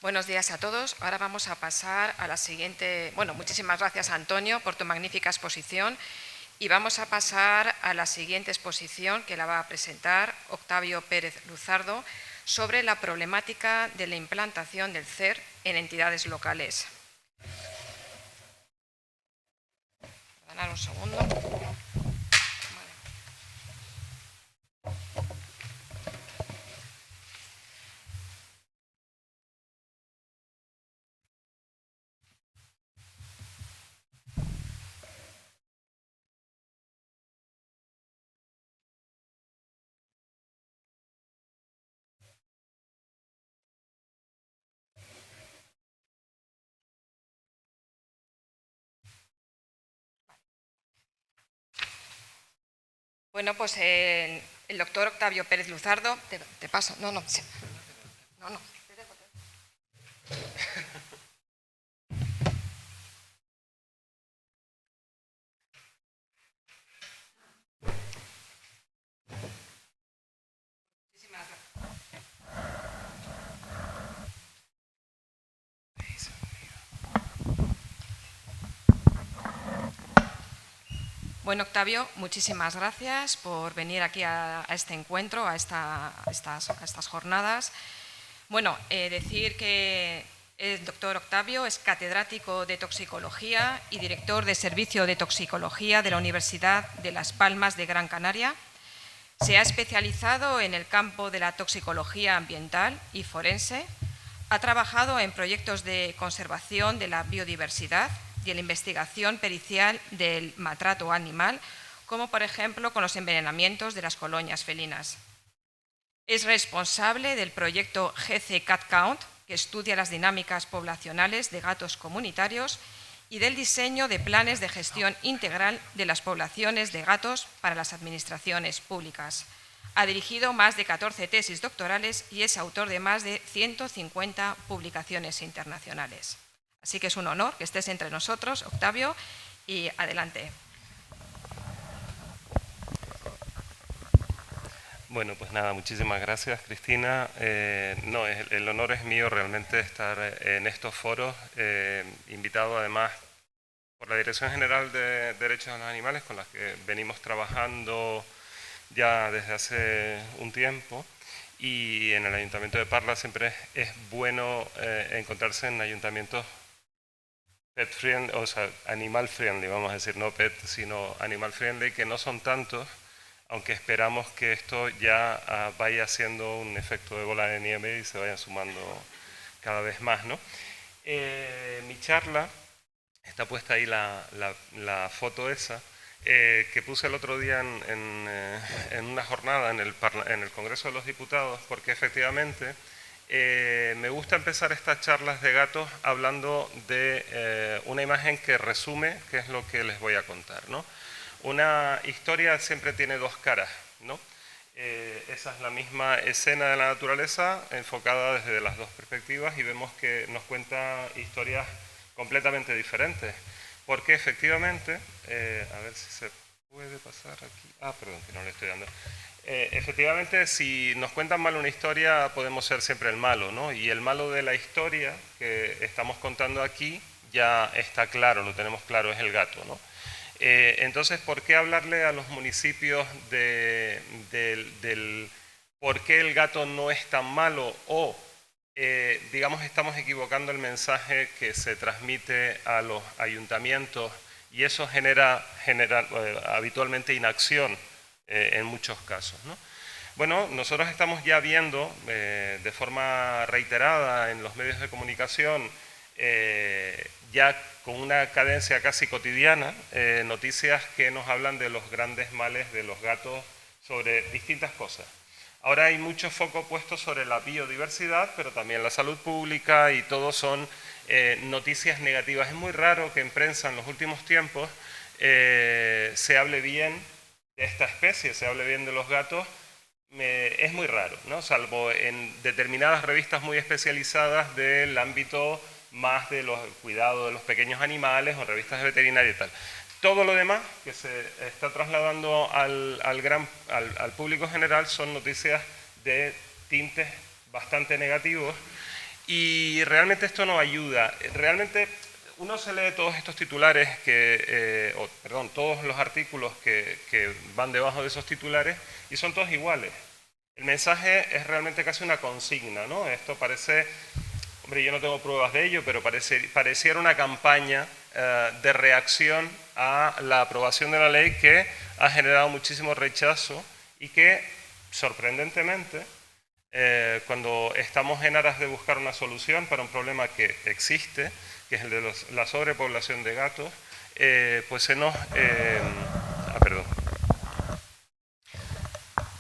Buenos días a todos. Ahora vamos a pasar a la siguiente. Bueno, muchísimas gracias, Antonio, por tu magnífica exposición. Y vamos a pasar a la siguiente exposición que la va a presentar Octavio Pérez Luzardo sobre la problemática de la implantación del CER en entidades locales. Voy a dar un segundo. Bueno, pues el doctor Octavio Pérez Luzardo, te paso, no, sí. No. Muchísimas gracias. Bueno, Octavio, muchísimas gracias por venir aquí a este encuentro, a estas jornadas. Bueno, decir que el doctor Octavio es catedrático de toxicología y director de servicio de toxicología de la Universidad de Las Palmas de Gran Canaria. Se ha especializado en el campo de la toxicología ambiental y forense. Ha trabajado en proyectos de conservación de la biodiversidad y en la investigación pericial del maltrato animal, como por ejemplo con los envenenamientos de las colonias felinas. Es responsable del proyecto GC Cat Count, que estudia las dinámicas poblacionales de gatos comunitarios, y del diseño de planes de gestión integral de las poblaciones de gatos para las administraciones públicas. Ha dirigido más de 14 tesis doctorales y es autor de más de 150 publicaciones internacionales. Así que es un honor que estés entre nosotros, Octavio, y adelante. Bueno, pues nada, muchísimas gracias, Cristina. El honor es mío realmente estar en estos foros, invitado además por la Dirección General de Derechos de los Animales, con la que venimos trabajando ya desde hace un tiempo, y en el Ayuntamiento de Parla siempre es bueno encontrarse en ayuntamientos pet friendly, o sea, animal friendly, vamos a decir, no pet, sino animal friendly, que no son tantos, aunque esperamos que esto ya vaya siendo un efecto de bola de nieve y se vayan sumando cada vez más, ¿no? Mi charla, está puesta ahí la foto esa, que puse el otro día en una jornada en el Congreso de los Diputados, porque efectivamente me gusta empezar estas charlas de gatos hablando de una imagen que resume qué es lo que les voy a contar, ¿no? Una historia siempre tiene dos caras, ¿no? Esa es la misma escena de la naturaleza enfocada desde las dos perspectivas y vemos que nos cuenta historias completamente diferentes. Porque efectivamente, a ver si se puede pasar aquí. Perdón, que no le estoy dando. Efectivamente, si nos cuentan mal una historia, podemos ser siempre el malo, ¿no? Y el malo de la historia que estamos contando aquí ya está claro, lo tenemos claro, es el gato, ¿no? Entonces, ¿por qué hablarle a los municipios del por qué el gato no es tan malo? O, digamos, estamos equivocando el mensaje que se transmite a los ayuntamientos y eso genera habitualmente inacción en muchos casos, ¿no? Bueno, nosotros estamos ya viendo de forma reiterada en los medios de comunicación ya con una cadencia casi cotidiana, noticias que nos hablan de los grandes males de los gatos sobre distintas cosas. Ahora hay mucho foco puesto sobre la biodiversidad, pero también la salud pública y todo son noticias negativas. Es muy raro que en prensa en los últimos tiempos se hable bien de esta especie, se hable bien de los gatos. Es muy raro, ¿no? Salvo en determinadas revistas muy especializadas del ámbito más de los cuidados de los pequeños animales o revistas de veterinaria y tal. Todo lo demás que se está trasladando al público general son noticias de tintes bastante negativos Y realmente esto no ayuda. Realmente uno se lee todos estos titulares, todos los artículos que van debajo de esos titulares y son todos iguales. El mensaje es realmente casi una consigna, ¿no? Esto parece, hombre, yo no tengo pruebas de ello, pero pareciera una campaña de reacción a la aprobación de la ley que ha generado muchísimo rechazo y que, sorprendentemente, cuando estamos en aras de buscar una solución para un problema que existe, que es el de la sobrepoblación de gatos, pues se nos...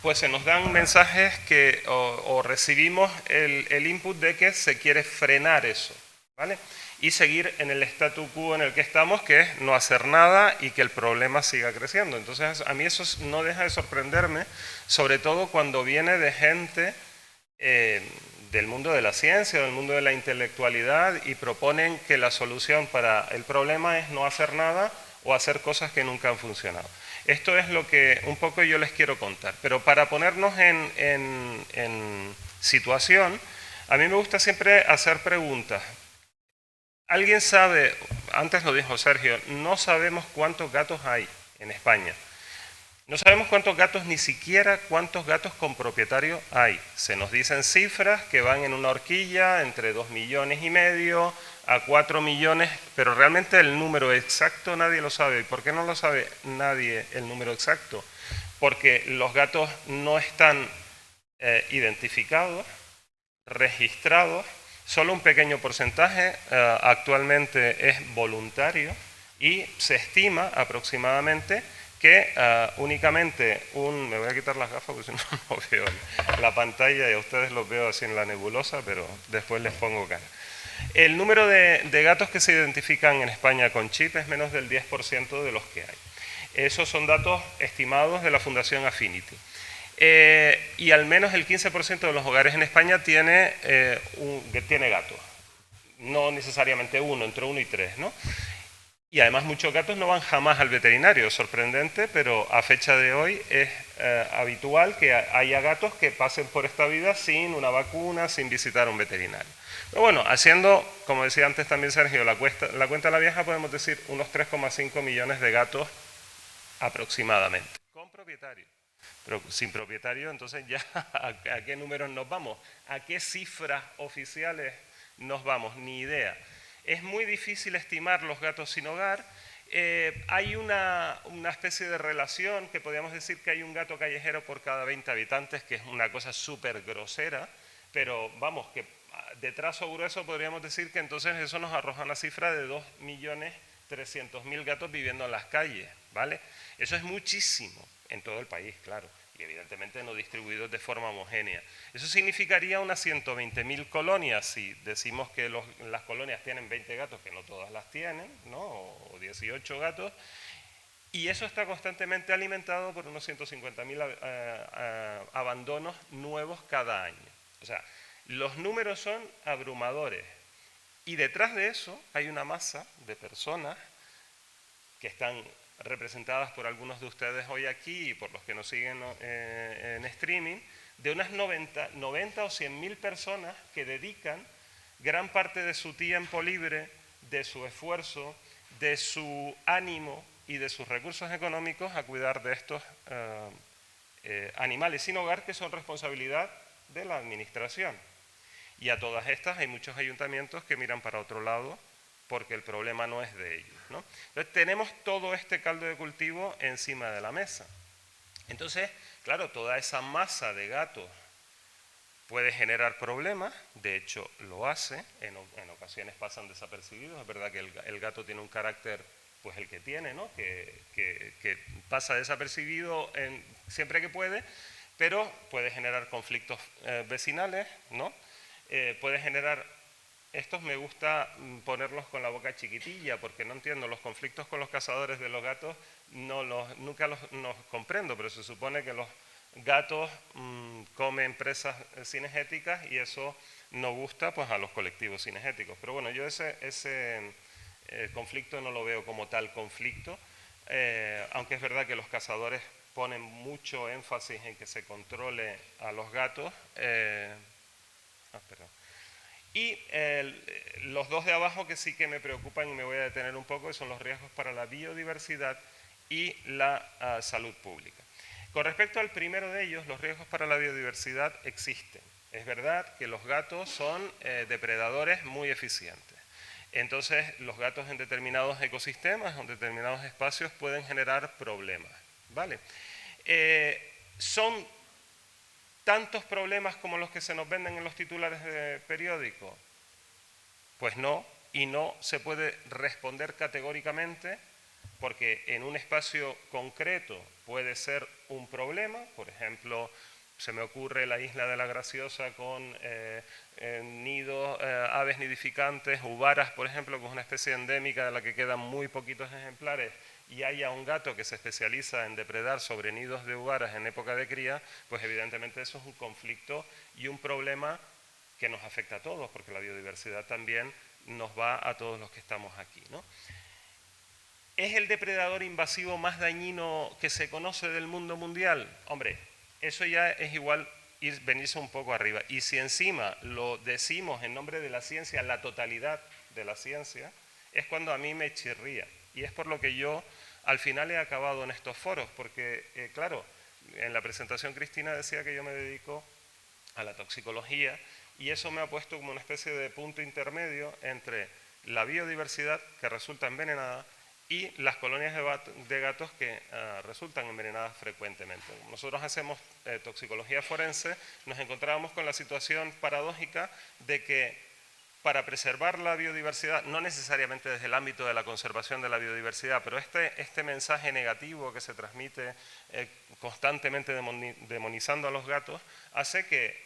pues se nos dan mensajes que o recibimos el input de que se quiere frenar eso, ¿vale? Y seguir en el statu quo en el que estamos, que es no hacer nada y que el problema siga creciendo. Entonces, a mí eso no deja de sorprenderme, sobre todo cuando viene de gente del mundo de la ciencia, del mundo de la intelectualidad, y proponen que la solución para el problema es no hacer nada o hacer cosas que nunca han funcionado. Esto es lo que un poco yo les quiero contar, pero para ponernos en situación, a mí me gusta siempre hacer preguntas. ¿Alguien sabe, antes lo dijo Sergio, no sabemos cuántos gatos hay en España? No sabemos cuántos gatos, ni siquiera cuántos gatos con propietario hay. Se nos dicen cifras que van en una horquilla entre 2,5 millones a 4 millones, pero realmente el número exacto nadie lo sabe. ¿Y por qué no lo sabe nadie el número exacto? Porque los gatos no están identificados, registrados, solo un pequeño porcentaje actualmente es voluntario y se estima aproximadamente que únicamente me voy a quitar las gafas porque si no no veo la pantalla y a ustedes los veo así en la nebulosa, pero después les pongo cara. El número de gatos que se identifican en España con chip es menos del 10% de los que hay. Esos son datos estimados de la Fundación Affinity. Y al menos el 15% de los hogares en España tiene gatos. No necesariamente uno, entre 1 y 3, ¿no? Y además muchos gatos no van jamás al veterinario, es sorprendente, pero a fecha de hoy es habitual que haya gatos que pasen por esta vida sin una vacuna, sin visitar a un veterinario. Pero bueno, haciendo, como decía antes también Sergio, la cuenta a la vieja, podemos decir unos 3,5 millones de gatos aproximadamente, con propietario. Pero sin propietario, entonces ya ¿a qué números nos vamos? ¿A qué cifras oficiales nos vamos? Ni idea. Es muy difícil estimar los gatos sin hogar. Hay una especie de relación que podríamos decir que hay un gato callejero por cada 20 habitantes, que es una cosa súper grosera, pero vamos, que de trazo grueso podríamos decir que entonces eso nos arroja una cifra de 2.300.000 gatos viviendo en las calles, ¿vale? Eso es muchísimo en todo el país, claro, y evidentemente no distribuidos de forma homogénea. Eso significaría unas 120.000 colonias, si decimos que las colonias tienen 20 gatos, que no todas las tienen, ¿no? O 18 gatos, y eso está constantemente alimentado por unos 150.000 abandonos nuevos cada año. O sea, los números son abrumadores, y detrás de eso hay una masa de personas que están representadas por algunos de ustedes hoy aquí y por los que nos siguen en streaming, de unas 90 o 100.000 personas que dedican gran parte de su tiempo libre, de su esfuerzo, de su ánimo y de sus recursos económicos a cuidar de estos animales sin hogar, que son responsabilidad de la administración. Y a todas estas hay muchos ayuntamientos que miran para otro lado porque el problema no es de ellos, ¿no? Entonces tenemos todo este caldo de cultivo encima de la mesa. Entonces, claro, toda esa masa de gatos puede generar problemas, de hecho lo hace, en ocasiones pasan desapercibidos. Es verdad que el gato tiene un carácter, pues el que tiene, ¿no? que pasa desapercibido siempre que puede, pero puede generar conflictos vecinales, ¿no? Puede generar... Estos me gusta ponerlos con la boca chiquitilla porque no entiendo los conflictos con los cazadores de los gatos, nunca los comprendo, pero se supone que los gatos comen presas cinegéticas y eso no gusta pues a los colectivos cinegéticos. Pero bueno, yo ese conflicto no lo veo como tal conflicto, aunque es verdad que los cazadores ponen mucho énfasis en que se controle a los gatos. Perdón. Y los dos de abajo que sí que me preocupan y me voy a detener un poco, son los riesgos para la biodiversidad y la salud pública. Con respecto al primero de ellos, los riesgos para la biodiversidad existen. Es verdad que los gatos son depredadores muy eficientes. Entonces, los gatos en determinados ecosistemas, en determinados espacios, pueden generar problemas, ¿vale? ¿Son tantos problemas como los que se nos venden en los titulares de periódico? Pues no, y no se puede responder categóricamente, porque en un espacio concreto puede ser un problema. Por ejemplo, se me ocurre la isla de la Graciosa con nidos, aves nidificantes, uvaras, por ejemplo, que es una especie endémica de la que quedan muy poquitos ejemplares, y haya un gato que se especializa en depredar sobre nidos de uvaras en época de cría, pues evidentemente eso es un conflicto y un problema que nos afecta a todos, porque la biodiversidad también nos va a todos los que estamos aquí, ¿no? ¿Es el depredador invasivo más dañino que se conoce del mundo mundial? Hombre, eso ya es igual venirse un poco arriba. Y si encima lo decimos en nombre de la ciencia, la totalidad de la ciencia, es cuando a mí me chirría. Y es por lo que yo al final he acabado en estos foros, porque claro, en la presentación Cristina decía que yo me dedico a la toxicología, y eso me ha puesto como una especie de punto intermedio entre la biodiversidad, que resulta envenenada, y las colonias de gatos que resultan envenenadas frecuentemente. Nosotros hacemos toxicología forense, nos encontrábamos con la situación paradójica de que para preservar la biodiversidad, no necesariamente desde el ámbito de la conservación de la biodiversidad, pero este mensaje negativo que se transmite constantemente demonizando a los gatos, hace que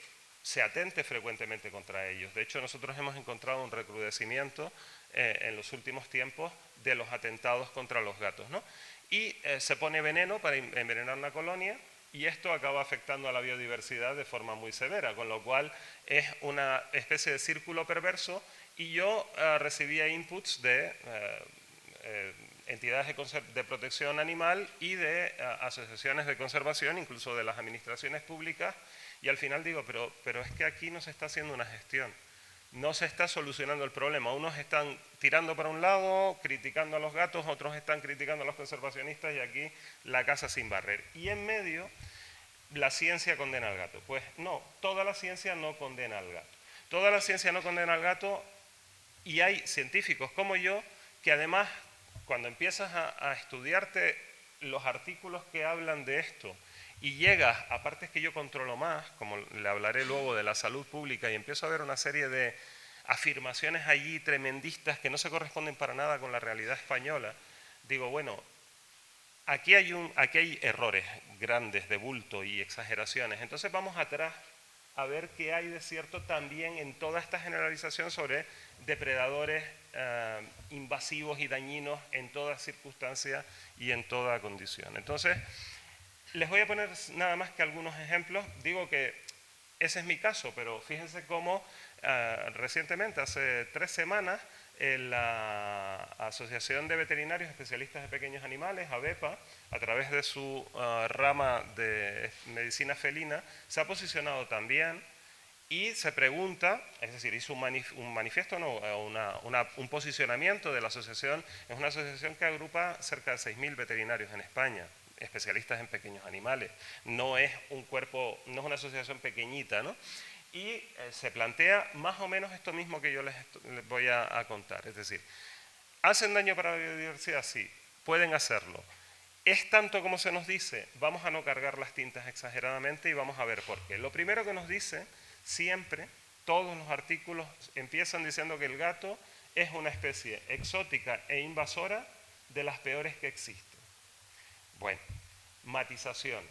se atente frecuentemente contra ellos. De hecho, nosotros hemos encontrado un recrudecimiento en los últimos tiempos de los atentados contra los gatos, ¿no? Y se pone veneno para envenenar una colonia, y esto acaba afectando a la biodiversidad de forma muy severa, con lo cual es una especie de círculo perverso. Y yo recibía inputs de entidades de protección animal y de asociaciones de conservación, incluso de las administraciones públicas, y al final digo, pero es que aquí no se está haciendo una gestión, no se está solucionando el problema. Unos están tirando para un lado, criticando a los gatos, otros están criticando a los conservacionistas, y aquí la casa sin barrer. Y en medio, la ciencia condena al gato. Pues no, toda la ciencia no condena al gato. Toda la ciencia no condena al gato, y hay científicos como yo que además, cuando empiezas a estudiarte los artículos que hablan de esto, y llegas a partes que yo controlo más, como le hablaré luego de la salud pública, y empiezo a ver una serie de afirmaciones allí tremendistas que no se corresponden para nada con la realidad española, digo, bueno, aquí hay errores grandes de bulto y exageraciones. Entonces vamos atrás a ver qué hay de cierto también en toda esta generalización sobre depredadores invasivos y dañinos en toda circunstancia y en toda condición. Entonces, les voy a poner nada más que algunos ejemplos. Digo que ese es mi caso, pero fíjense cómo recientemente, hace 3 semanas, la Asociación de Veterinarios Especialistas de Pequeños Animales, AVEPA, a través de su rama de medicina felina, se ha posicionado también y se pregunta, es decir, hizo un manifiesto, no, un posicionamiento de la asociación. Es una asociación que agrupa cerca de 6.000 veterinarios en España, especialistas en pequeños animales. No es un cuerpo, no es una asociación pequeñita, ¿no? Y se plantea más o menos esto mismo que yo les voy a contar. Es decir, ¿hacen daño para la biodiversidad? Sí, pueden hacerlo. ¿Es tanto como se nos dice? Vamos a no cargar las tintas exageradamente y vamos a ver por qué. Lo primero que nos dice siempre, todos los artículos empiezan diciendo que el gato es una especie exótica e invasora de las peores que existen. Bueno, matización.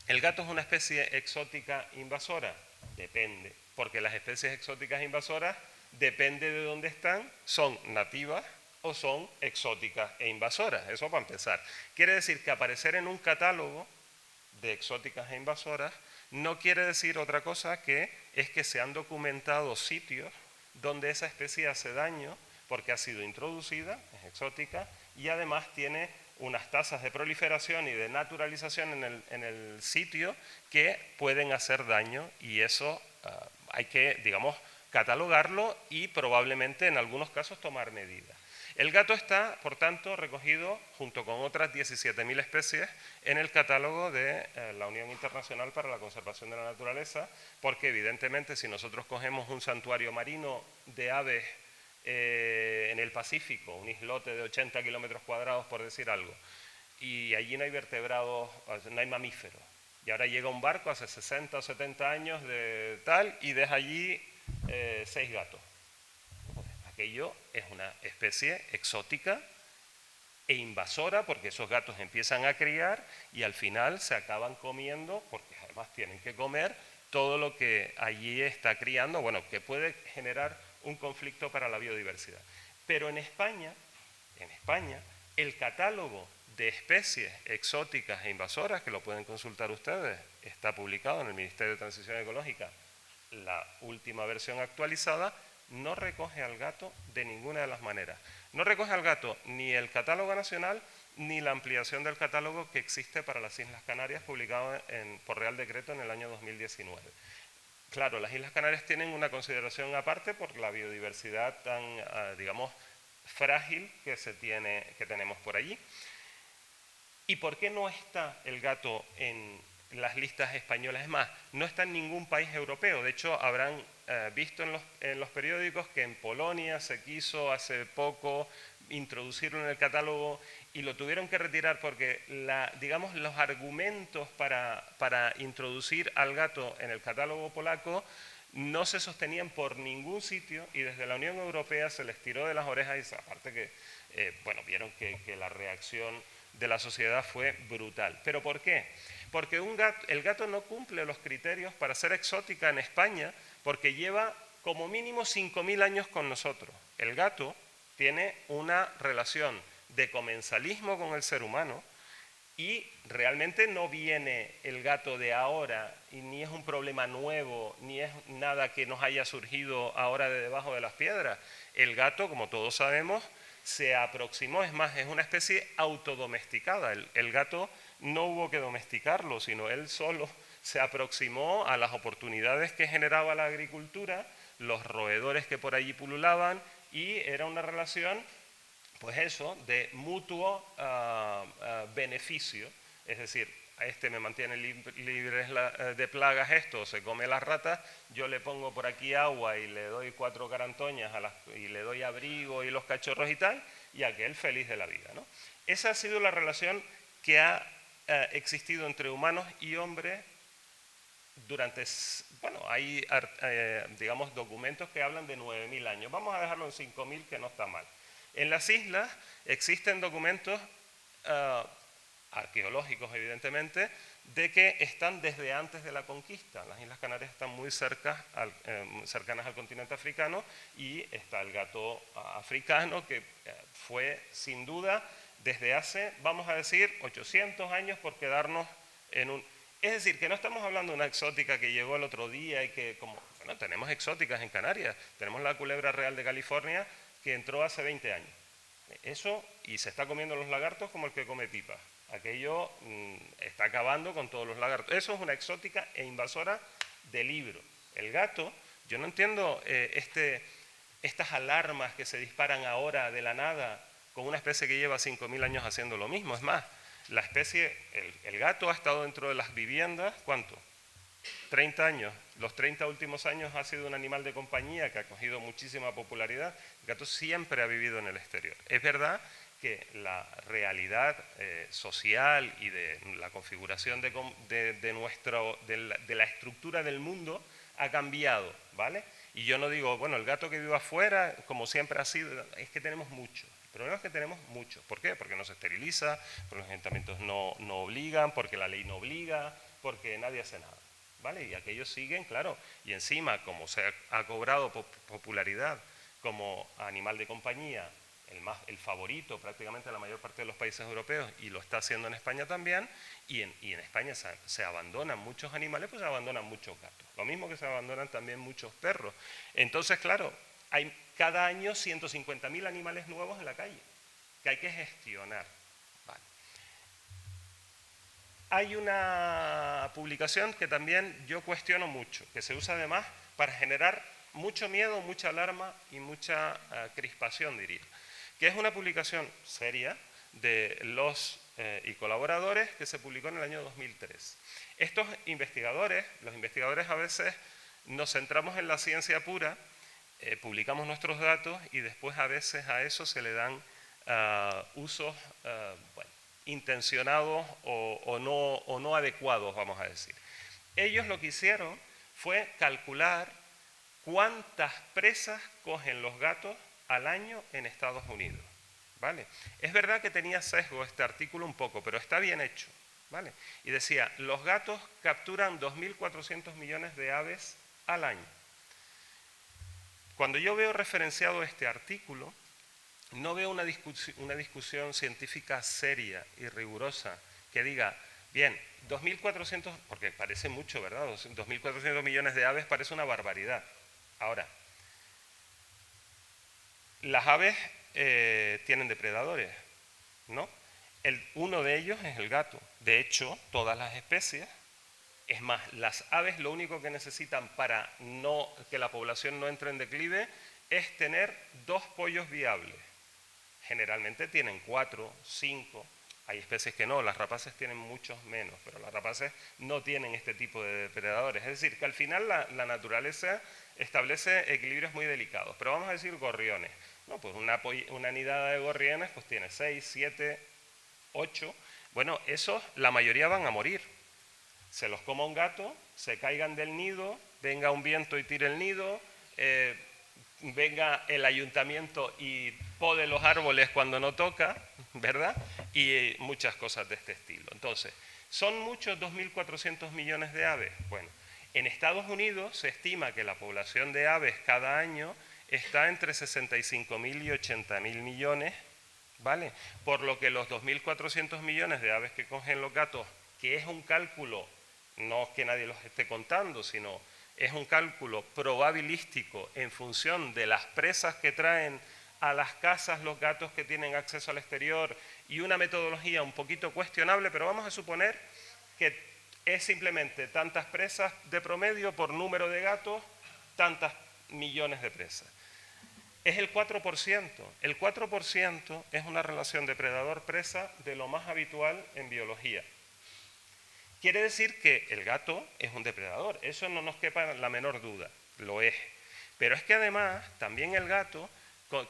¿El gato es una especie exótica invasora? Depende, porque las especies exóticas invasoras, depende de dónde están, son nativas o son exóticas e invasoras. Eso para empezar. Quiere decir que aparecer en un catálogo de exóticas e invasoras no quiere decir otra cosa que es que se han documentado sitios donde esa especie hace daño porque ha sido introducida, es exótica, y además tiene unas tasas de proliferación y de naturalización en el sitio que pueden hacer daño, y eso hay que, digamos, catalogarlo y probablemente en algunos casos tomar medidas. El gato está, por tanto, recogido junto con otras 17.000 especies en el catálogo de la Unión Internacional para la Conservación de la Naturaleza, porque evidentemente si nosotros cogemos un santuario marino de aves en el Pacífico, un islote de 80 kilómetros cuadrados por decir algo, y allí no hay vertebrados, no hay mamíferos, y ahora llega un barco hace 60 o 70 años de tal y deja allí 6 gatos. Aquello es una especie exótica e invasora porque esos gatos empiezan a criar y al final se acaban comiendo, porque además tienen que comer todo lo que allí está criando, bueno, que puede generar un conflicto para la biodiversidad. Pero en España, el catálogo de especies exóticas e invasoras, que lo pueden consultar ustedes, está publicado en el Ministerio de Transición Ecológica, la última versión actualizada, no recoge al gato de ninguna de las maneras. No recoge al gato ni el catálogo nacional ni la ampliación del catálogo que existe para las Islas Canarias, publicado por Real Decreto en el año 2019. Claro, las Islas Canarias tienen una consideración aparte por la biodiversidad tan, digamos, frágil que tenemos por allí. ¿Y por qué no está el gato en las listas españolas? Es más, no está en ningún país europeo. De hecho, habrán visto en los periódicos que en Polonia se quiso hace poco introducirlo en el catálogo y lo tuvieron que retirar porque digamos, los argumentos para introducir al gato en el catálogo polaco no se sostenían por ningún sitio y desde la Unión Europea se les tiró de las orejas y aparte que, bueno, vieron que la reacción de la sociedad fue brutal. ¿Pero por qué? Porque el gato no cumple los criterios para ser exótica en España porque lleva como mínimo 5.000 años con nosotros. El gato tiene una relación de comensalismo con el ser humano y realmente no viene el gato de ahora y ni es un problema nuevo, ni es nada que nos haya surgido ahora de debajo de las piedras. El gato, como todos sabemos, se aproximó, es más, es una especie autodomesticada. El gato no hubo que domesticarlo, sino él solo se aproximó a las oportunidades que generaba la agricultura, los roedores que por allí pululaban, y era una relación, pues eso, de mutuo beneficio, es decir, a este me mantiene libre de plagas esto, se come las ratas, yo le pongo por aquí agua y le doy 4 carantoñas y le doy abrigo y los cachorros y tal, y aquel feliz de la vida, ¿no? Esa ha sido la relación que ha existido entre humanos y hombres durante, bueno, hay, digamos, documentos que hablan de 9.000 años. Vamos a dejarlo en 5.000, que no está mal. En las islas existen documentos arqueológicos, evidentemente, de que están desde antes de la conquista. Las Islas Canarias están muy cercanas al continente africano y está el gato africano que fue, sin duda, desde hace, vamos a decir, 800 años por quedarnos en un... Es decir, que no estamos hablando de una exótica que llegó el otro día y que, como, bueno, tenemos exóticas en Canarias. Tenemos la culebra real de California que entró hace 20 años. Eso, y se está comiendo los lagartos como el que come pipas. Aquello está acabando con todos los lagartos. Eso es una exótica e invasora de libro. El gato, yo no entiendo estas alarmas que se disparan ahora de la nada con una especie que lleva 5.000 años haciendo lo mismo. Es más, la especie, el gato ha estado dentro de las viviendas, ¿cuánto? 30 años. Los 30 últimos años ha sido un animal de compañía que ha cogido muchísima popularidad. El gato siempre ha vivido en el exterior. Es verdad que la realidad social y de la configuración de la estructura del mundo ha cambiado, ¿vale? Y yo no digo, bueno, el gato que vive afuera, como siempre ha sido, es que tenemos mucho. El problema es que tenemos mucho. ¿Por qué? Porque no se esteriliza, porque los ayuntamientos no obligan, porque la ley no obliga, porque nadie hace nada, ¿vale? Y aquellos siguen, claro, y encima, como se ha cobrado popularidad como animal de compañía, el favorito prácticamente en la mayor parte de los países europeos, y lo está haciendo en España también, y en España se abandonan muchos animales, pues se abandonan muchos gatos. Lo mismo que se abandonan también muchos perros. Entonces, claro, hay cada año 150.000 animales nuevos en la calle, que hay que gestionar. Vale. Hay una publicación que también yo cuestiono mucho, que se usa además para generar mucho miedo, mucha alarma y mucha crispación, diría. Que es una publicación seria de los y colaboradores que se publicó en el año 2003. Estos investigadores, los investigadores a veces nos centramos en la ciencia pura, publicamos nuestros datos y después a veces a eso se le dan usos bueno, intencionados o no adecuados, vamos a decir. Ellos lo que hicieron fue calcular cuántas presas cogen los gatos al año en Estados Unidos. ¿Vale? Es verdad que tenía sesgo este artículo un poco, pero está bien hecho. ¿Vale? Y decía, los gatos capturan 2.400 millones de aves al año. Cuando yo veo referenciado este artículo, no veo una discusión científica seria y rigurosa que diga, bien, 2.400, porque parece mucho, ¿verdad? 2.400 millones de aves parece una barbaridad. Ahora, las aves tienen depredadores, ¿no? Uno de ellos es el gato. De hecho, todas las especies, es más, las aves lo único que necesitan para que la población no entre en declive es tener 2 pollos viables. Generalmente tienen 4, 5, hay especies que no, las rapaces tienen muchos menos, pero las rapaces no tienen este tipo de depredadores. Es decir, que al final la naturaleza establece equilibrios muy delicados. Pero vamos a decir gorriones. No, pues una nidada de gorriones pues tiene 6, 7, 8. Bueno, esos la mayoría van a morir. Se los coma un gato, se caigan del nido, venga un viento y tire el nido, venga el ayuntamiento y pode los árboles cuando no toca, ¿verdad? Y muchas cosas de este estilo. Entonces, ¿son muchos 2.400 millones de aves? Bueno, en Estados Unidos se estima que la población de aves cada año está entre 65.000 y 80.000 millones, ¿vale? Por lo que los 2.400 millones de aves que cogen los gatos, que es un cálculo, no que nadie los esté contando, sino es un cálculo probabilístico en función de las presas que traen a las casas los gatos que tienen acceso al exterior y una metodología un poquito cuestionable, pero vamos a suponer que es simplemente tantas presas de promedio por número de gatos, tantas millones de presas. Es el 4%. El 4% es una relación depredador-presa de lo más habitual en biología. Quiere decir que el gato es un depredador, eso no nos quepa la menor duda, lo es. Pero es que además también el gato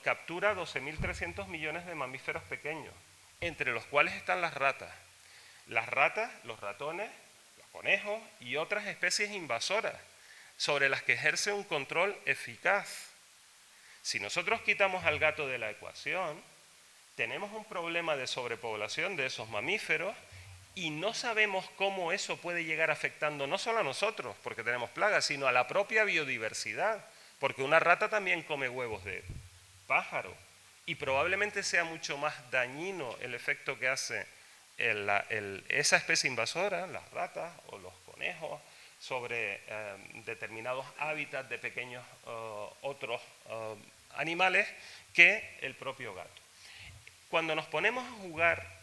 captura 12.300 millones de mamíferos pequeños, entre los cuales están las ratas. Las ratas, los ratones, los conejos y otras especies invasoras, sobre las que ejerce un control eficaz. Si nosotros quitamos al gato de la ecuación, tenemos un problema de sobrepoblación de esos mamíferos y no sabemos cómo eso puede llegar afectando no solo a nosotros, porque tenemos plagas, sino a la propia biodiversidad, porque una rata también come huevos de pájaro y probablemente sea mucho más dañino el efecto que hace esa especie invasora, las ratas o los conejos, sobre determinados hábitats de pequeños otros animales que el propio gato. Cuando nos ponemos a jugar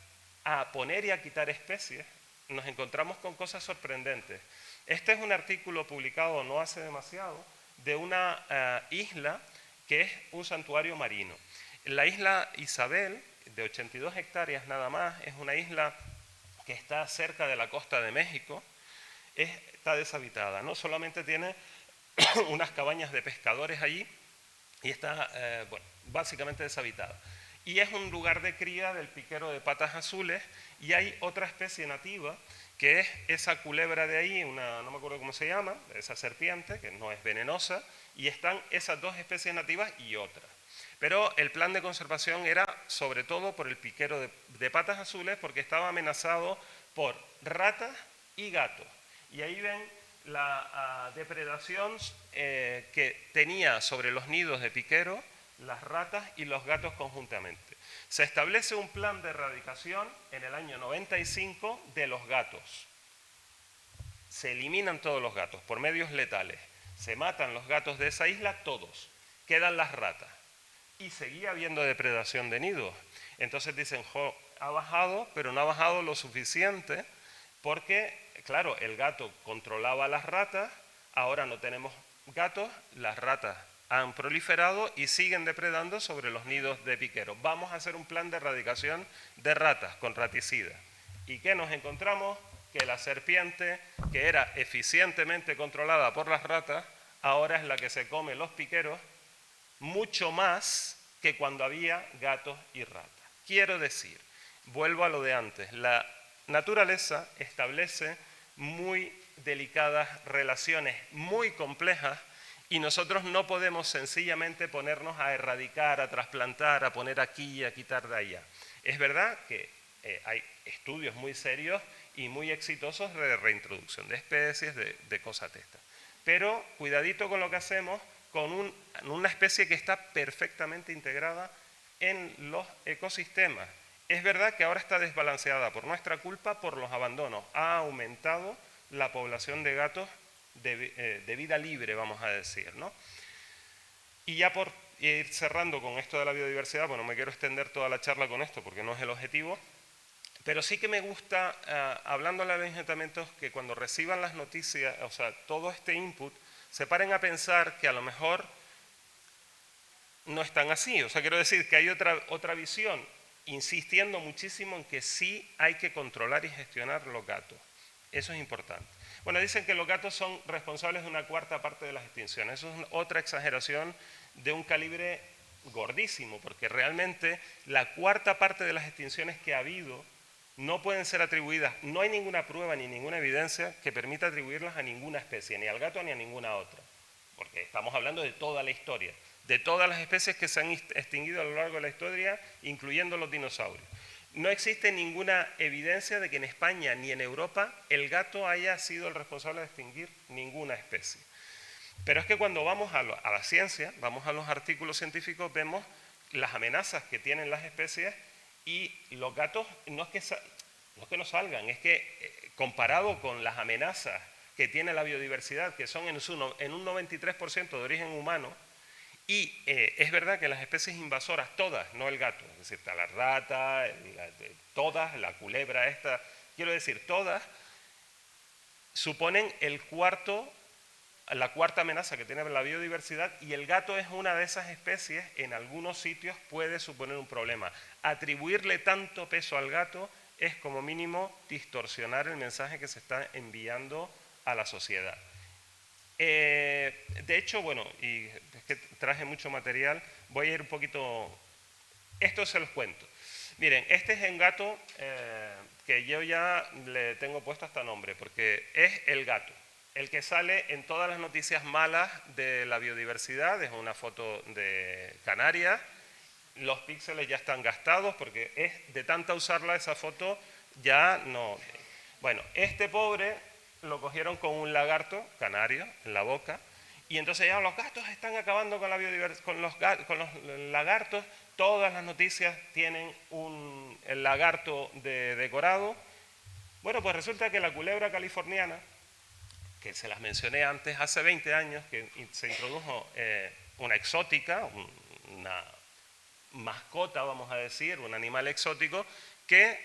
a poner y a quitar especies, nos encontramos con cosas sorprendentes. Este es un artículo publicado no hace demasiado de una isla que es un santuario marino. La isla Isabel, de 82 hectáreas nada más, es una isla que está cerca de la costa de México, está deshabitada, ¿no? Solamente tiene unas cabañas de pescadores allí y está, bueno, básicamente deshabitada. Y es un lugar de cría del piquero de patas azules y hay otra especie nativa que es esa culebra de ahí, no me acuerdo cómo se llama, esa serpiente que no es venenosa, y están esas 2 especies nativas y otras. Pero el plan de conservación era sobre todo por el piquero de patas azules porque estaba amenazado por ratas y gatos. Y ahí ven la depredación que tenía sobre los nidos de piquero las ratas y los gatos conjuntamente. Se establece un plan de erradicación en el año 95 de los gatos. Se eliminan todos los gatos por medios letales. Se matan los gatos de esa isla todos. Quedan las ratas. Y seguía habiendo depredación de nidos. Entonces dicen, ha bajado, pero no ha bajado lo suficiente porque, claro, el gato controlaba a las ratas, ahora no tenemos gatos, las ratas han proliferado y siguen depredando sobre los nidos de piqueros. Vamos a hacer un plan de erradicación de ratas con raticida. ¿Y qué nos encontramos? Que la serpiente, que era eficientemente controlada por las ratas, ahora es la que se come los piqueros mucho más que cuando había gatos y ratas. Quiero decir, vuelvo a lo de antes, la naturaleza establece muy delicadas relaciones, muy complejas, y nosotros no podemos sencillamente ponernos a erradicar, a trasplantar, a poner aquí y a quitar de allá. Es verdad que hay estudios muy serios y muy exitosos de reintroducción de especies, de cosas de estas. Pero cuidadito con lo que hacemos con una especie que está perfectamente integrada en los ecosistemas. Es verdad que ahora está desbalanceada por nuestra culpa, por los abandonos. Ha aumentado la población de gatos de vida libre, vamos a decir, ¿no? Y ya por ir cerrando con esto de la biodiversidad, bueno, no me quiero extender toda la charla con esto porque no es el objetivo, pero sí que me gusta, hablándole a los ayuntamientos, que cuando reciban las noticias, o sea, todo este input, se paren a pensar que a lo mejor no están así. O sea, quiero decir que hay otra visión, insistiendo muchísimo en que sí hay que controlar y gestionar los gatos. Eso es importante. Bueno, dicen que los gatos son responsables de una cuarta parte de las extinciones. Eso es otra exageración de un calibre gordísimo, porque realmente la cuarta parte de las extinciones que ha habido no pueden ser atribuidas, no hay ninguna prueba ni ninguna evidencia que permita atribuirlas a ninguna especie, ni al gato ni a ninguna otra, porque estamos hablando de toda la historia, de todas las especies que se han extinguido a lo largo de la historia, incluyendo los dinosaurios. No existe ninguna evidencia de que en España ni en Europa el gato haya sido el responsable de extinguir ninguna especie. Pero es que cuando vamos a la ciencia, vamos a los artículos científicos, vemos las amenazas que tienen las especies y los gatos no es que no salgan, es que comparado con las amenazas que tiene la biodiversidad, que son en un 93% de origen humano, y es verdad que las especies invasoras, todas, no el gato, es decir, está la rata, todas, la culebra esta, quiero decir, todas suponen la cuarta amenaza que tiene la biodiversidad, y el gato es una de esas especies, en algunos sitios puede suponer un problema. Atribuirle tanto peso al gato es como mínimo distorsionar el mensaje que se está enviando a la sociedad. De hecho, bueno, y es que traje mucho material, voy a ir un poquito... Esto se los cuento. Miren, este es un gato que yo ya le tengo puesto hasta nombre, porque es el gato, el que sale en todas las noticias malas de la biodiversidad. Es una foto de Canarias, los píxeles ya están gastados porque es de tanta usarla esa foto ya no... Bueno, este pobre lo cogieron con un lagarto canario en la boca, y entonces ya los gatos están acabando con la biodiversidad, con los lagartos. Todas las noticias tienen el lagarto decorado. Bueno, pues resulta que la culebra californiana, que se las mencioné antes, hace 20 años que se introdujo una exótica, una mascota, vamos a decir, un animal exótico, que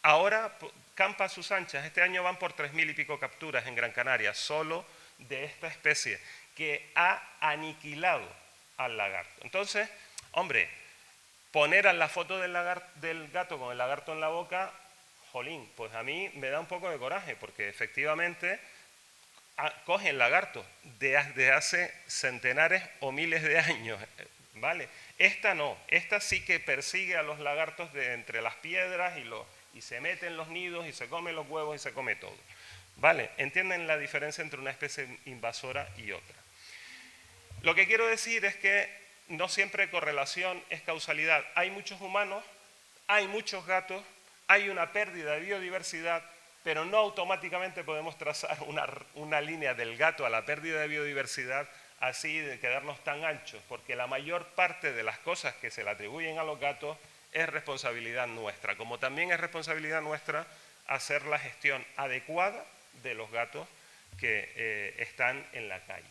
ahora campa a sus anchas. Este año van por 3.000 y pico capturas en Gran Canaria, solo de esta especie, que ha aniquilado al lagarto. Entonces, hombre, poner a la foto del gato con el lagarto en la boca, jolín, pues a mí me da un poco de coraje, porque efectivamente cogen lagartos de hace centenares o miles de años, ¿vale? Esta no, esta sí que persigue a los lagartos de entre las piedras y se mete en los nidos y se come los huevos y se come todo. ¿Vale? ¿Entienden la diferencia entre una especie invasora y otra? Lo que quiero decir es que no siempre correlación es causalidad. Hay muchos humanos, hay muchos gatos, hay una pérdida de biodiversidad, pero no automáticamente podemos trazar una línea del gato a la pérdida de biodiversidad así de quedarnos tan anchos, porque la mayor parte de las cosas que se le atribuyen a los gatos es responsabilidad nuestra, como también es responsabilidad nuestra hacer la gestión adecuada de los gatos que están en la calle.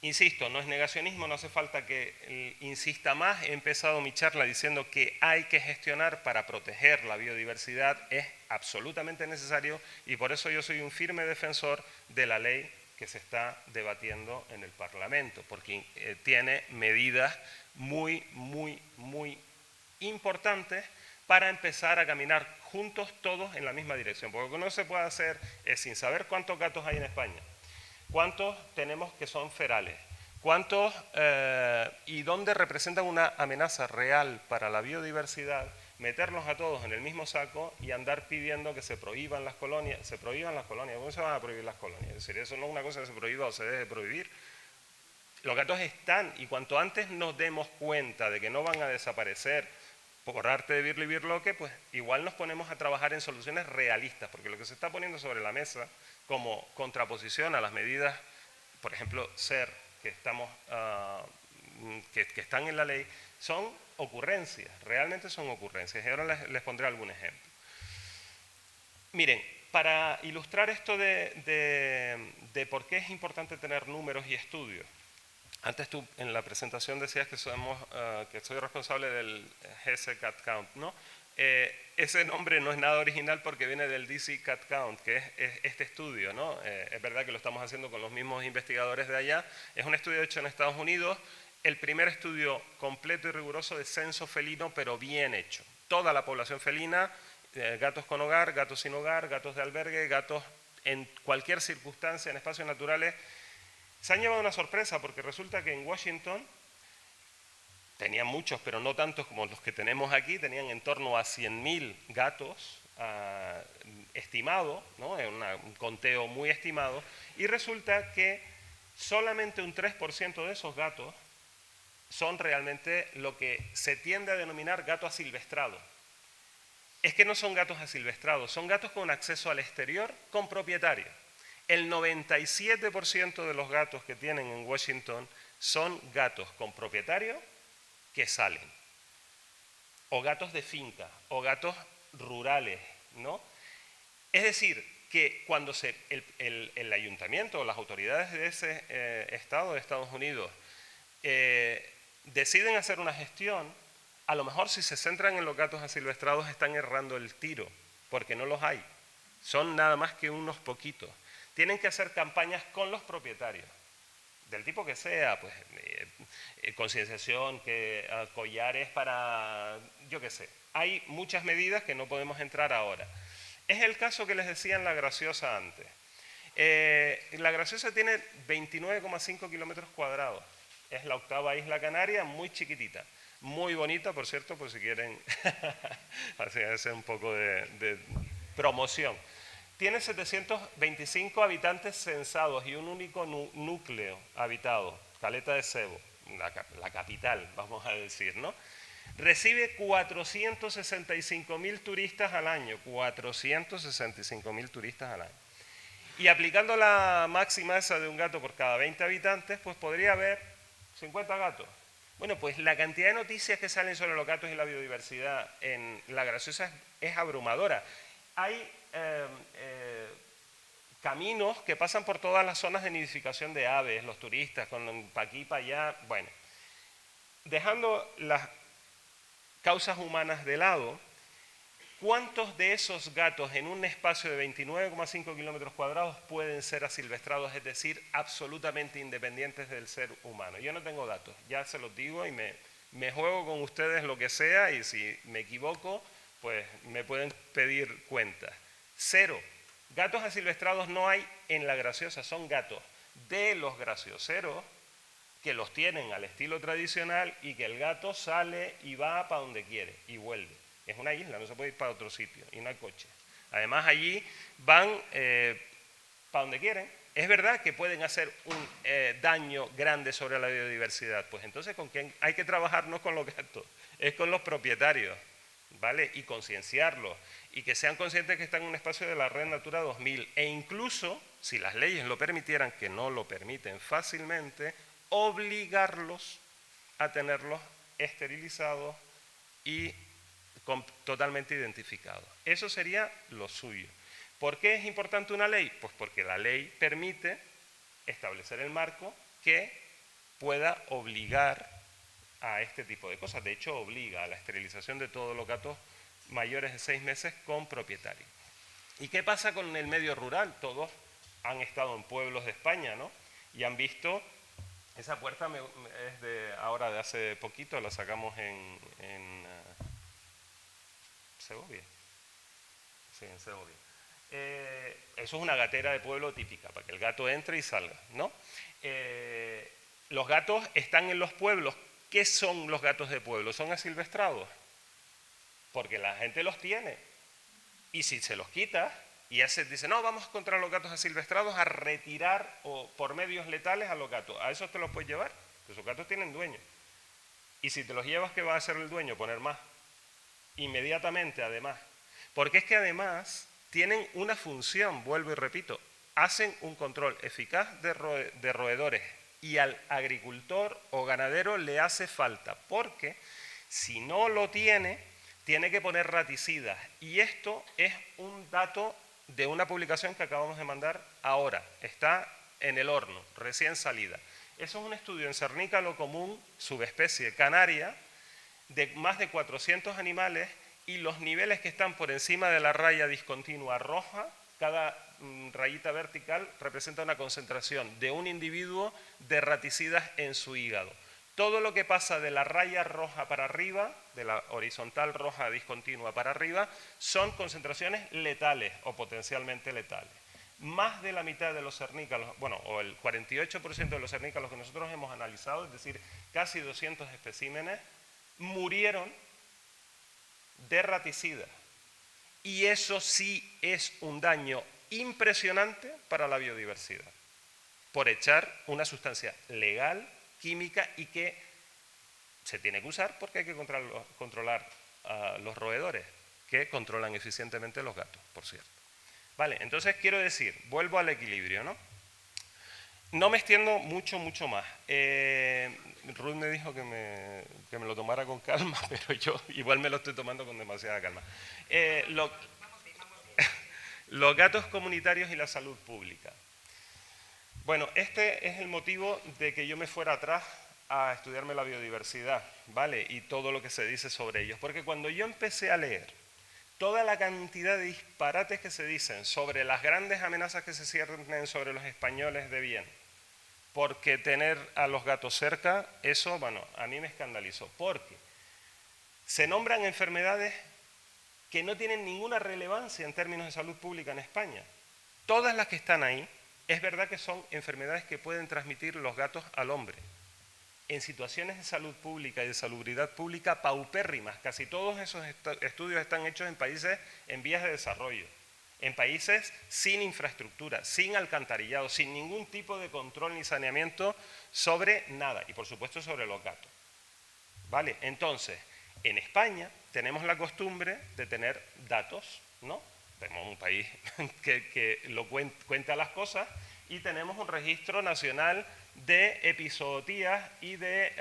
Insisto, no es negacionismo, no hace falta que insista más. He empezado mi charla diciendo que hay que gestionar para proteger la biodiversidad, es absolutamente necesario, y por eso yo soy un firme defensor de la ley que se está debatiendo en el Parlamento, porque tiene medidas muy, muy, muy importantes para empezar a caminar juntos todos en la misma dirección. Porque lo que no se puede hacer es, sin saber cuántos gatos hay en España, cuántos tenemos que son ferales, cuántos y dónde representan una amenaza real para la biodiversidad, meterlos a todos en el mismo saco y andar pidiendo que se prohíban las colonias. ¿Cómo se van a prohibir las colonias? Es decir, eso no es una cosa que se prohíba o se debe prohibir. Los gatos están, y cuanto antes nos demos cuenta de que no van a desaparecer por arte de Birli Birloque, pues igual nos ponemos a trabajar en soluciones realistas, porque lo que se está poniendo sobre la mesa como contraposición a las medidas, por ejemplo, SER, que están en la ley, son ocurrencias, realmente son ocurrencias. Y ahora les pondré algún ejemplo. Miren, para ilustrar esto de por qué es importante tener números y estudios, antes tú en la presentación decías que soy responsable del GS Cat Count, ¿no? Ese nombre no es nada original porque viene del DC Cat Count, que es este estudio, ¿no? Es verdad que lo estamos haciendo con los mismos investigadores de allá. Es un estudio hecho en Estados Unidos, el primer estudio completo y riguroso de censo felino, pero bien hecho. Toda la población felina, gatos con hogar, gatos sin hogar, gatos de albergue, gatos en cualquier circunstancia, en espacios naturales. Se han llevado una sorpresa porque resulta que en Washington tenían muchos, pero no tantos como los que tenemos aquí, tenían en torno a 100.000 gatos estimados, ¿no? Un conteo muy estimado, y resulta que solamente un 3% de esos gatos son realmente lo que se tiende a denominar gato asilvestrado. Es que no son gatos asilvestrados, son gatos con acceso al exterior con propietario. El 97% de los gatos que tienen en Washington son gatos con propietario que salen, o gatos de finca, o gatos rurales, ¿no? Es decir, que cuando el ayuntamiento o las autoridades de ese estado de Estados Unidos deciden hacer una gestión, a lo mejor si se centran en los gatos asilvestrados están errando el tiro, porque no los hay, son nada más que unos poquitos. Tienen que hacer campañas con los propietarios, del tipo que sea, pues concienciación, collares para, yo qué sé. Hay muchas medidas que no podemos entrar ahora. Es el caso que les decía en La Graciosa antes. La Graciosa tiene 29,5 kilómetros cuadrados. Es la 8ª isla canaria, muy chiquitita. Muy bonita, por cierto, por si quieren hacer un poco de promoción. Tiene 725 habitantes censados y un único núcleo habitado, Caleta de Cebo, la capital, vamos a decir, ¿no? Recibe 465.000 turistas al año, 465.000 turistas al año. Y aplicando la máxima esa de un gato por cada 20 habitantes, pues podría haber 50 gatos. Bueno, pues la cantidad de noticias que salen sobre los gatos y la biodiversidad en La Graciosa es abrumadora. Hay caminos que pasan por todas las zonas de nidificación de aves, los turistas, para aquí, para allá. Bueno, dejando las causas humanas de lado, ¿cuántos de esos gatos en un espacio de 29,5 kilómetros cuadrados pueden ser asilvestrados, es decir, absolutamente independientes del ser humano? Yo no tengo datos, ya se los digo y me juego con ustedes lo que sea, y si me equivoco, pues me pueden pedir cuentas. 0. Gatos asilvestrados no hay en La Graciosa, son gatos de los gracioseros que los tienen al estilo tradicional y que el gato sale y va para donde quiere y vuelve. Es una isla, no se puede ir para otro sitio y no hay coche. Además allí van para donde quieren. Es verdad que pueden hacer un daño grande sobre la biodiversidad. Pues entonces, ¿con quién hay que trabajar? No con los gatos, es con los propietarios, ¿vale? Y concienciarlos, y que sean conscientes que están en un espacio de la Red Natura 2000, e incluso, si las leyes lo permitieran, que no lo permiten fácilmente, obligarlos a tenerlos esterilizados y totalmente identificados. Eso sería lo suyo. ¿Por qué es importante una ley? Pues porque la ley permite establecer el marco que pueda obligar a este tipo de cosas. De hecho, obliga a la esterilización de todos los gatos mayores de 6 meses con propietario. ¿Y qué pasa con el medio rural? Todos han estado en pueblos de España, ¿no? Y han visto, esa puerta es ahora de hace poquito, la sacamos en Segovia. Sí, en Segovia. Eso es una gatera de pueblo típica, para que el gato entre y salga, ¿no? Los gatos están en los pueblos. ¿Qué son los gatos de pueblo? Son asilvestrados, porque la gente los tiene. Y si se los quita, y dice, no, vamos contra los gatos asilvestrados a retirar o por medios letales a los gatos. A esos te los puedes llevar, porque esos gatos tienen dueño. Y si te los llevas, ¿qué va a hacer el dueño? Poner más. Inmediatamente, además. Porque es que además tienen una función, vuelvo y repito, hacen un control eficaz de roedores y al agricultor o ganadero le hace falta, porque si no lo tiene que poner raticidas. Y esto es un dato de una publicación que acabamos de mandar ahora, está en el horno, recién salida. Eso es un estudio en cernícalo común, subespecie canaria, de más de 400 animales, y los niveles que están por encima de la raya discontinua roja, cada rayita vertical representa una concentración de un individuo de raticidas en su hígado. Todo lo que pasa de la raya roja para arriba, de la horizontal roja discontinua para arriba, son concentraciones letales o potencialmente letales. Más de la mitad de los cernícalos, bueno, o el 48% de los cernícalos que nosotros hemos analizado, es decir, casi 200 especímenes, murieron de raticidas. Y eso sí es un daño impresionante para la biodiversidad, por echar una sustancia legal, química, y que se tiene que usar porque hay que controlar a los roedores, que controlan eficientemente los gatos, por cierto. Vale, entonces quiero decir, vuelvo al equilibrio, ¿no? No me extiendo mucho más. Ruth me dijo que me lo tomara con calma, pero yo igual me lo estoy tomando con demasiada calma. Los gatos comunitarios y la salud pública. Bueno, este es el motivo de que yo me fuera atrás a estudiarme la biodiversidad, ¿vale? Y todo lo que se dice sobre ellos. Porque cuando yo empecé a leer toda la cantidad de disparates que se dicen sobre las grandes amenazas que se ciernen sobre los españoles de bien, porque tener a los gatos cerca, eso, bueno, a mí me escandalizó. Porque se nombran enfermedades que no tienen ninguna relevancia en términos de salud pública en España. Todas las que están ahí, es verdad que son enfermedades que pueden transmitir los gatos al hombre. En situaciones de salud pública y de salubridad pública paupérrimas, casi todos esos estudios están hechos en países en vías de desarrollo, en países sin infraestructura, sin alcantarillado, sin ningún tipo de control ni saneamiento sobre nada, y por supuesto sobre los gatos. ¿Vale? Entonces, en España tenemos la costumbre de tener datos, ¿no? Tenemos un país que lo cuenta las cosas, y tenemos un registro nacional de epizootías y de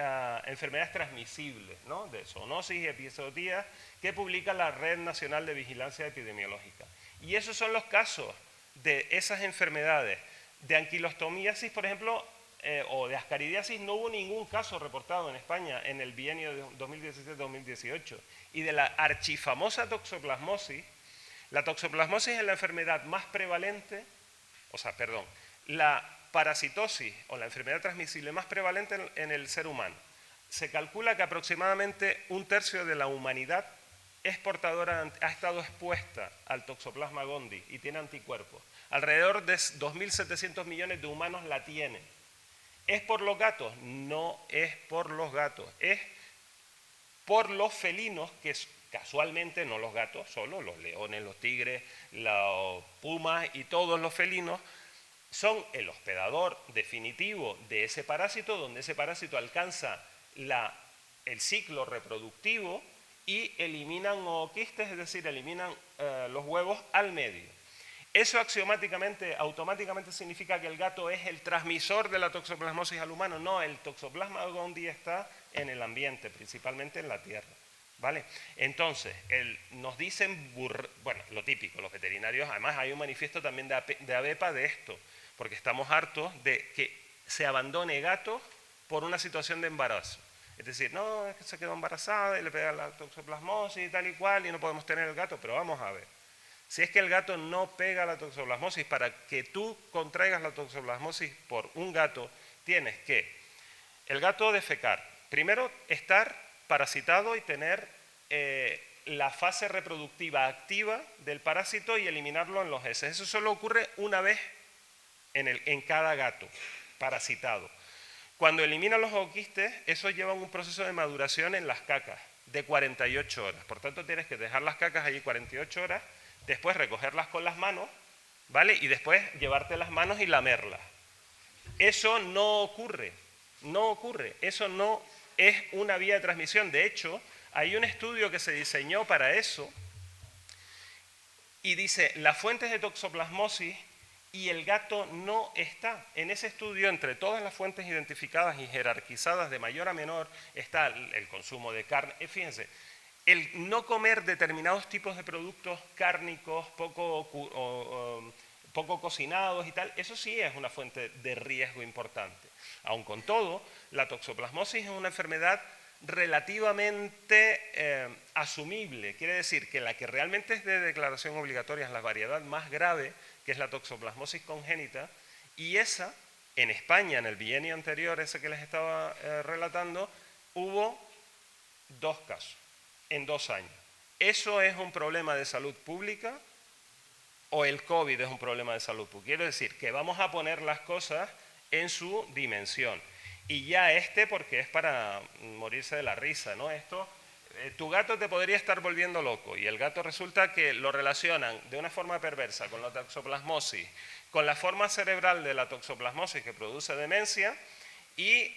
enfermedades transmisibles, ¿no? De zoonosis y epizootías, que publica la Red Nacional de Vigilancia Epidemiológica. Y esos son los casos de esas enfermedades. De anquilostomiasis, por ejemplo, o de ascaridiasis, no hubo ningún caso reportado en España en el bienio de 2017-2018. Y de la archifamosa toxoplasmosis, la toxoplasmosis es la enfermedad más prevalente, la parasitosis o la enfermedad transmisible más prevalente en el ser humano. Se calcula que aproximadamente 1/3 de la humanidad es portadora, ha estado expuesta al Toxoplasma gondii y tiene anticuerpos. Alrededor de 2.700 millones de humanos la tienen. ¿Es por los gatos? No es por los gatos, es por los felinos, que casualmente no los gatos solo, los leones, los tigres, los pumas y todos los felinos son el hospedador definitivo de ese parásito, donde ese parásito alcanza el ciclo reproductivo y eliminan ooquistes, es decir, eliminan los huevos al medio. Eso automáticamente significa que el gato es el transmisor de la toxoplasmosis al humano. No, el Toxoplasma gondii está en el ambiente, principalmente en la tierra, ¿vale? Entonces, nos dicen, lo típico, los veterinarios, además hay un manifiesto también de ABEPA de esto, porque estamos hartos de que se abandone gatos por una situación de embarazo. Es decir, no, es que se quedó embarazada y le pega la toxoplasmosis y tal y cual y no podemos tener el gato, pero vamos a ver. Si es que el gato no pega la toxoplasmosis, para que tú contraigas la toxoplasmosis por un gato, tienes que el gato defecar, primero estar parasitado y tener la fase reproductiva activa del parásito y eliminarlo en los heces. Eso solo ocurre una vez en cada gato parasitado. Cuando eliminan los ooquistes, eso lleva un proceso de maduración en las cacas de 48 horas. Por tanto, tienes que dejar las cacas allí 48 horas, después recogerlas con las manos, ¿vale? Y después llevarte las manos y lamerlas. Eso no ocurre, eso no es una vía de transmisión. De hecho, hay un estudio que se diseñó para eso y dice, las fuentes de toxoplasmosis y el gato no está. En ese estudio, entre todas las fuentes identificadas y jerarquizadas de mayor a menor, está el consumo de carne. Fíjense, el no comer determinados tipos de productos cárnicos, poco cocinados y tal, eso sí es una fuente de riesgo importante. Aun con todo, la toxoplasmosis es una enfermedad relativamente asumible. Quiere decir que la que realmente es de declaración obligatoria es la variedad más grave, que es la toxoplasmosis congénita, y esa, en España, en el bienio anterior, ese que les estaba relatando, hubo 2 casos en 2 años. ¿Eso es un problema de salud pública o el COVID es un problema de salud pública? Quiero decir que vamos a poner las cosas en su dimensión. Y ya porque es para morirse de la risa, ¿no? Tu gato te podría estar volviendo loco y el gato resulta que lo relacionan de una forma perversa con la toxoplasmosis, con la forma cerebral de la toxoplasmosis que produce demencia y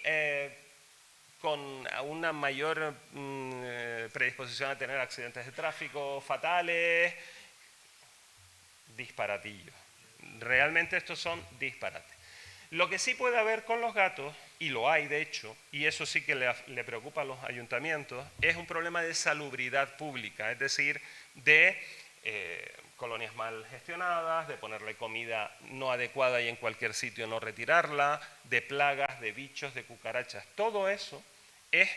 con una mayor predisposición a tener accidentes de tráfico fatales, disparatillos. Realmente estos son disparates. Lo que sí puede haber con los gatos, y lo hay de hecho, y eso sí que le preocupa a los ayuntamientos, es un problema de salubridad pública, es decir, de colonias mal gestionadas, de ponerle comida no adecuada y en cualquier sitio no retirarla, de plagas, de bichos, de cucarachas. Todo eso es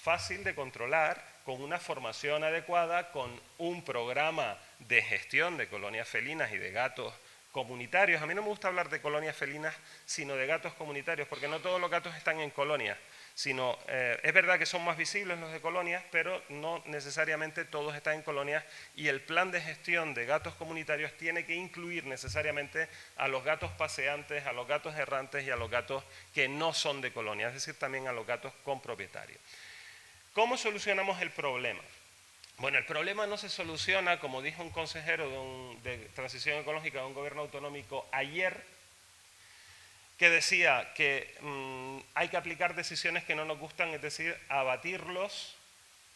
fácil de controlar con una formación adecuada, con un programa de gestión de colonias felinas y de gatos comunitarios. A mí no me gusta hablar de colonias felinas, sino de gatos comunitarios, porque no todos los gatos están en colonias, sino es verdad que son más visibles los de colonias, pero no necesariamente todos están en colonias, y el plan de gestión de gatos comunitarios tiene que incluir necesariamente a los gatos paseantes, a los gatos errantes y a los gatos que no son de colonia, es decir, también a los gatos con propietario. ¿Cómo solucionamos el problema? Bueno, el problema no se soluciona, como dijo un consejero de transición ecológica de un gobierno autonómico ayer, que decía que hay que aplicar decisiones que no nos gustan, es decir, abatirlos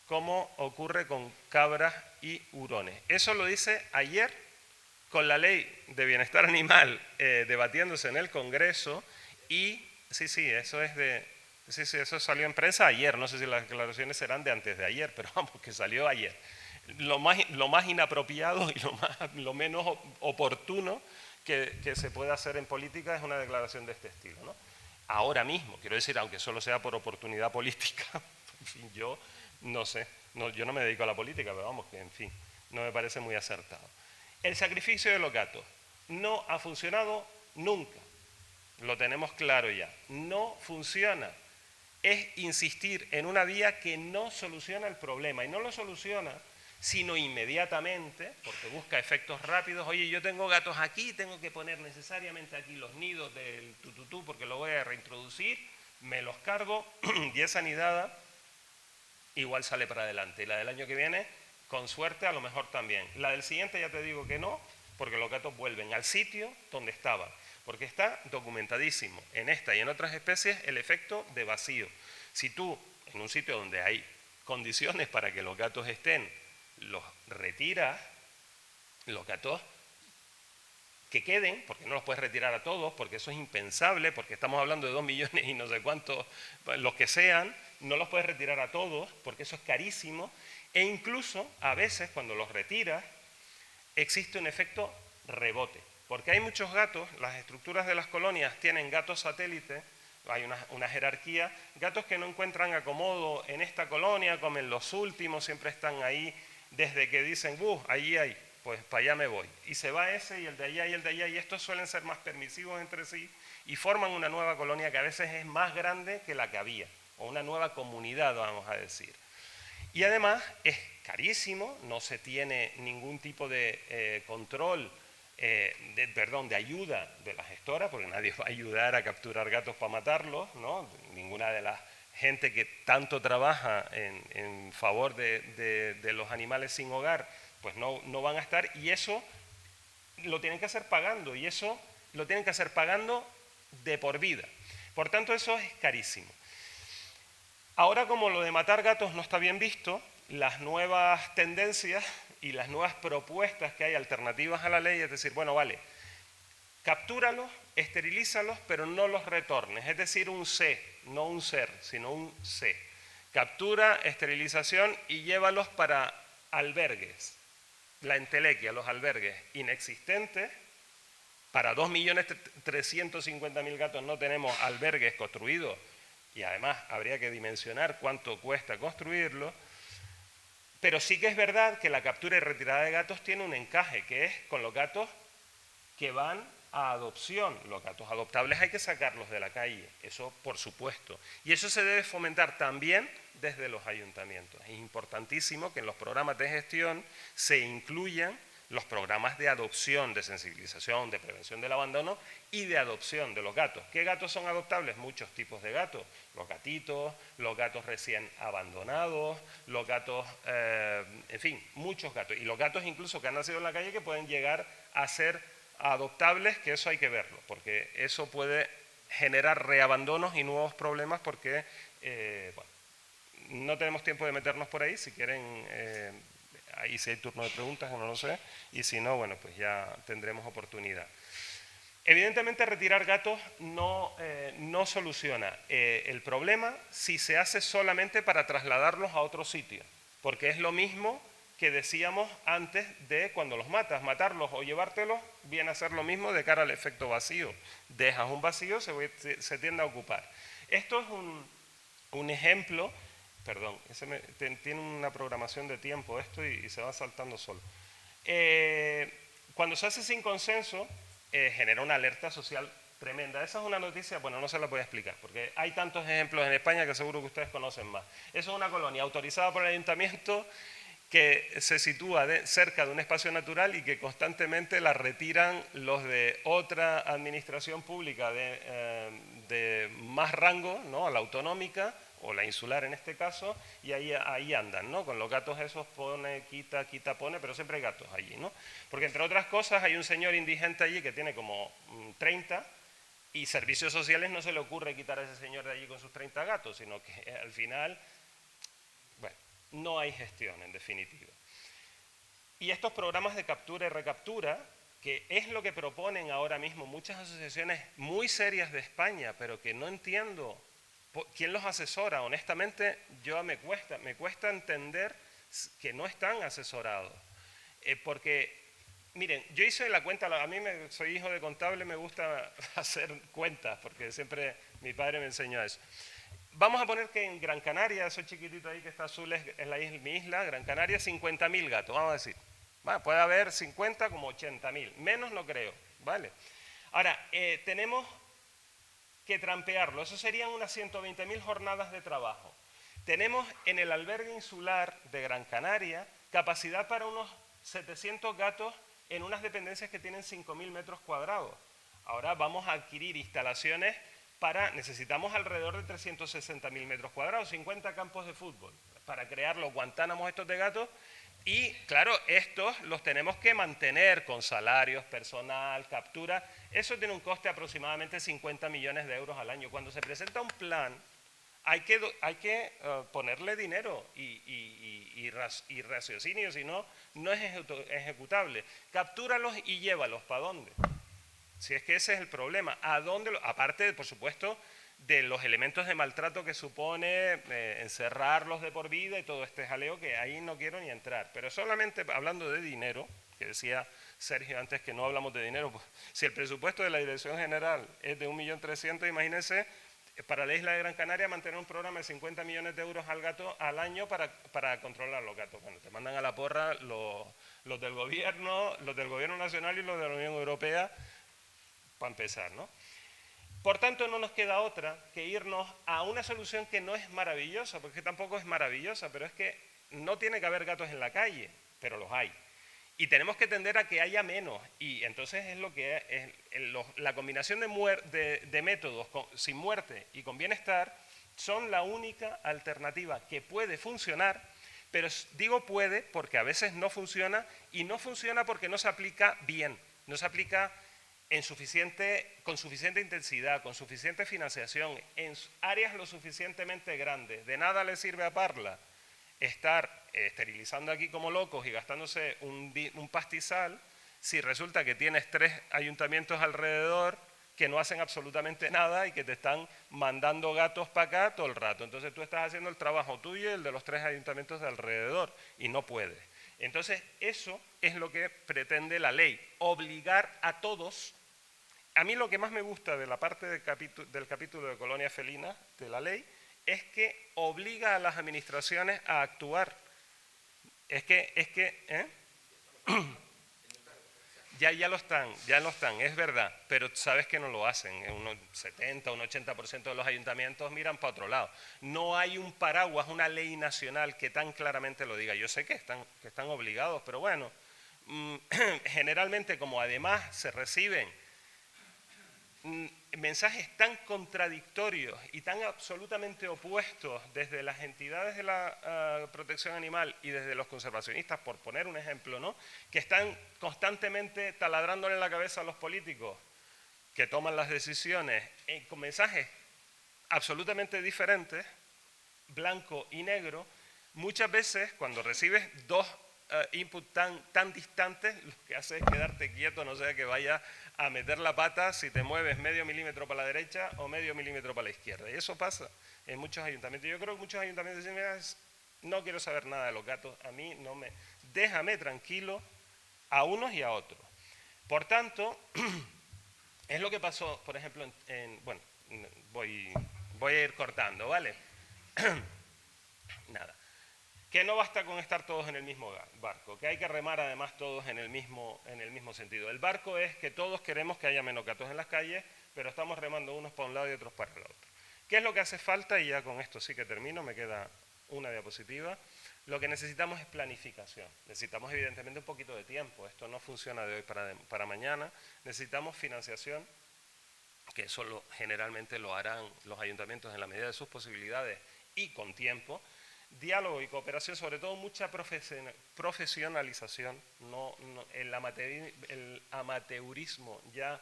como ocurre con cabras y hurones. Eso lo dice ayer con la ley de bienestar animal debatiéndose en el Congreso y, sí, eso es de... Sí, eso salió en prensa ayer, no sé si las declaraciones serán de antes de ayer, pero vamos, que salió ayer. Lo más inapropiado y lo menos oportuno que se puede hacer en política es una declaración de este estilo, ¿no? Ahora mismo, quiero decir, aunque solo sea por oportunidad política, en fin, yo no sé, yo no me dedico a la política, pero vamos, que en fin, no me parece muy acertado. El sacrificio de los gatos no ha funcionado nunca, lo tenemos claro ya, no funciona. Es insistir en una vía que no soluciona el problema, y no lo soluciona sino inmediatamente, porque busca efectos rápidos. Oye, yo tengo gatos aquí, tengo que poner necesariamente aquí los nidos del tututú porque lo voy a reintroducir, me los cargo y esa nidada igual sale para adelante. Y la del año que viene, con suerte, a lo mejor también. La del siguiente ya te digo que no, porque los gatos vuelven al sitio donde estaban. Porque está documentadísimo en esta y en otras especies el efecto de vacío. Si tú, en un sitio donde hay condiciones para que los gatos estén, los retiras, los gatos que queden, porque no los puedes retirar a todos, porque eso es impensable, porque estamos hablando de 2 millones y no sé cuántos, los que sean, no los puedes retirar a todos, porque eso es carísimo, e incluso a veces cuando los retiras existe un efecto rebote. Porque hay muchos gatos, las estructuras de las colonias tienen gatos satélites, hay una jerarquía, gatos que no encuentran acomodo en esta colonia, comen los últimos, siempre están ahí, desde que dicen, allí hay pues para allá me voy. Y se va ese y el de allá y el de allá, y estos suelen ser más permisivos entre sí y forman una nueva colonia que a veces es más grande que la que había, o una nueva comunidad, vamos a decir. Y además es carísimo, no se tiene ningún tipo de control, de ayuda de la gestora, porque nadie va a ayudar a capturar gatos para matarlos, ¿no? Ninguna de las gente que tanto trabaja en favor de los animales sin hogar, pues no van a estar, y eso lo tienen que hacer pagando, y eso lo tienen que hacer pagando de por vida. Por tanto, eso es carísimo. Ahora, como lo de matar gatos no está bien visto, las nuevas tendencias y las nuevas propuestas que hay alternativas a la ley, es decir, bueno, vale, captúralos, esterilízalos, pero no los retornes, es decir, un C, no un ser, sino un C. Captura, esterilización y llévalos para albergues, la entelequia, los albergues inexistentes. Para 2.350.000 gatos no tenemos albergues construidos, y además habría que dimensionar cuánto cuesta construirlo, pero sí que es verdad que la captura y retirada de gatos tiene un encaje, que es con los gatos que van a adopción. Los gatos adoptables hay que sacarlos de la calle, eso por supuesto. Y eso se debe fomentar también desde los ayuntamientos. Es importantísimo que en los programas de gestión se incluyan los programas de adopción, de sensibilización, de prevención del abandono y de adopción de los gatos. ¿Qué gatos son adoptables? Muchos tipos de gatos. Los gatitos, los gatos recién abandonados, los gatos, en fin, muchos gatos. Y los gatos incluso que han nacido en la calle que pueden llegar a ser adoptables, que eso hay que verlo, porque eso puede generar reabandonos y nuevos problemas porque, bueno, no tenemos tiempo de meternos por ahí, si quieren... ahí si hay turno de preguntas, no lo sé, y si no, bueno, pues ya tendremos oportunidad. Evidentemente retirar gatos no soluciona el problema si se hace solamente para trasladarlos a otro sitio, porque es lo mismo que decíamos antes de cuando los matas, matarlos o llevártelos viene a ser lo mismo de cara al efecto vacío. Dejas un vacío, se tiende a ocupar. Esto es un ejemplo. Perdón, tiene una programación de tiempo esto y se va saltando solo. Cuando se hace sin consenso, genera una alerta social tremenda. Esa es una noticia, bueno, no se la voy a explicar, porque hay tantos ejemplos en España que seguro que ustedes conocen más. Eso es una colonia autorizada por el ayuntamiento que se sitúa cerca de un espacio natural y que constantemente la retiran los de otra administración pública de más rango, ¿no? La autonómica, o la insular en este caso, y ahí andan, ¿no? Con los gatos esos pone, quita, pone, pero siempre hay gatos allí, ¿no? Porque entre otras cosas hay un señor indigente allí que tiene como 30 y servicios sociales no se le ocurre quitar a ese señor de allí con sus 30 gatos, sino que al final, bueno, no hay gestión en definitiva. Y estos programas de captura y recaptura, que es lo que proponen ahora mismo muchas asociaciones muy serias de España, pero que no entiendo ¿quién los asesora? Honestamente, me cuesta entender que no están asesorados. Porque, miren, yo hice la cuenta, soy hijo de contable, me gusta hacer cuentas, porque siempre mi padre me enseñó eso. Vamos a poner que en Gran Canaria, eso chiquitito ahí que está azul es mi isla, Gran Canaria, 50.000 gatos, vamos a decir. Bueno, puede haber 50 como 80.000, menos no creo, ¿vale? Ahora, tenemos que trampearlo, eso serían unas 120.000 jornadas de trabajo. Tenemos en el albergue insular de Gran Canaria capacidad para unos 700 gatos en unas dependencias que tienen 5.000 metros cuadrados. Ahora vamos a adquirir instalaciones necesitamos alrededor de 360.000 metros cuadrados, 50 campos de fútbol, para crear los Guantánamos estos de gatos. Y claro, estos los tenemos que mantener con salarios, personal, captura. Eso tiene un coste de aproximadamente 50 millones de euros al año. Cuando se presenta un plan, hay que ponerle dinero y raciocinio, si no, no es ejecutable. Captúralos y llévalos. ¿Para dónde? Si es que ese es el problema. ¿A dónde? Aparte, por supuesto, de los elementos de maltrato que supone encerrarlos de por vida y todo este jaleo, que ahí no quiero ni entrar. Pero solamente hablando de dinero, que decía Sergio antes que no hablamos de dinero, pues, si el presupuesto de la Dirección General es de 1.300.000, imagínense para la isla de Gran Canaria mantener un programa de 50 millones de euros al año para controlar los gatos. Bueno, te mandan a la porra los del gobierno nacional y los de la Unión Europea, para empezar, ¿no? Por tanto, no nos queda otra que irnos a una solución que no es maravillosa, porque tampoco es maravillosa, pero es que no tiene que haber gatos en la calle, pero los hay. Y tenemos que tender a que haya menos. Y entonces es lo que la combinación de métodos sin muerte y con bienestar son la única alternativa que puede funcionar, pero digo puede porque a veces no funciona, y no funciona porque no se aplica bien, no se aplica con suficiente intensidad, con suficiente financiación, en áreas lo suficientemente grandes. De nada le sirve a Parla estar esterilizando aquí como locos y gastándose un pastizal si resulta que tienes 3 ayuntamientos alrededor que no hacen absolutamente nada y que te están mandando gatos para acá todo el rato. Entonces tú estás haciendo el trabajo tuyo y el de los 3 ayuntamientos de alrededor y no puedes. Entonces eso es lo que pretende la ley, obligar a todos. A mí lo que más me gusta de la parte del capítulo de colonia felina de la ley es que obliga a las administraciones a actuar. Ya lo están, es verdad, pero sabes que no lo hacen. Un 70, un 80% de los ayuntamientos miran para otro lado. No hay un paraguas, una ley nacional que tan claramente lo diga. Yo sé que están obligados, pero bueno, generalmente como además se reciben mensajes tan contradictorios y tan absolutamente opuestos desde las entidades de la protección animal y desde los conservacionistas, por poner un ejemplo, ¿no?, que están constantemente taladrándole en la cabeza a los políticos que toman las decisiones con mensajes absolutamente diferentes, blanco y negro. Muchas veces cuando recibes 2 inputs tan distantes, lo que hace es quedarte quieto, no sea que vaya a meter la pata si te mueves medio milímetro para la derecha o medio milímetro para la izquierda. Y eso pasa en muchos ayuntamientos. Yo creo que muchos ayuntamientos dicen: mira, no quiero saber nada de los gatos, a mí no me... Déjame tranquilo a unos y a otros. Por tanto, es lo que pasó, por ejemplo, bueno, voy a ir cortando, ¿vale? Nada. Que no basta con estar todos en el mismo barco, que hay que remar además todos en el mismo sentido. El barco es que todos queremos que haya menos gatos en las calles, pero estamos remando unos para un lado y otros para el otro. ¿Qué es lo que hace falta? Y ya con esto sí que termino, me queda una diapositiva. Lo que necesitamos es planificación. Necesitamos evidentemente un poquito de tiempo. Esto no funciona de hoy para mañana. Necesitamos financiación, que eso generalmente lo harán los ayuntamientos en la medida de sus posibilidades y con tiempo. Diálogo y cooperación, sobre todo mucha profesionalización. El amateurismo ya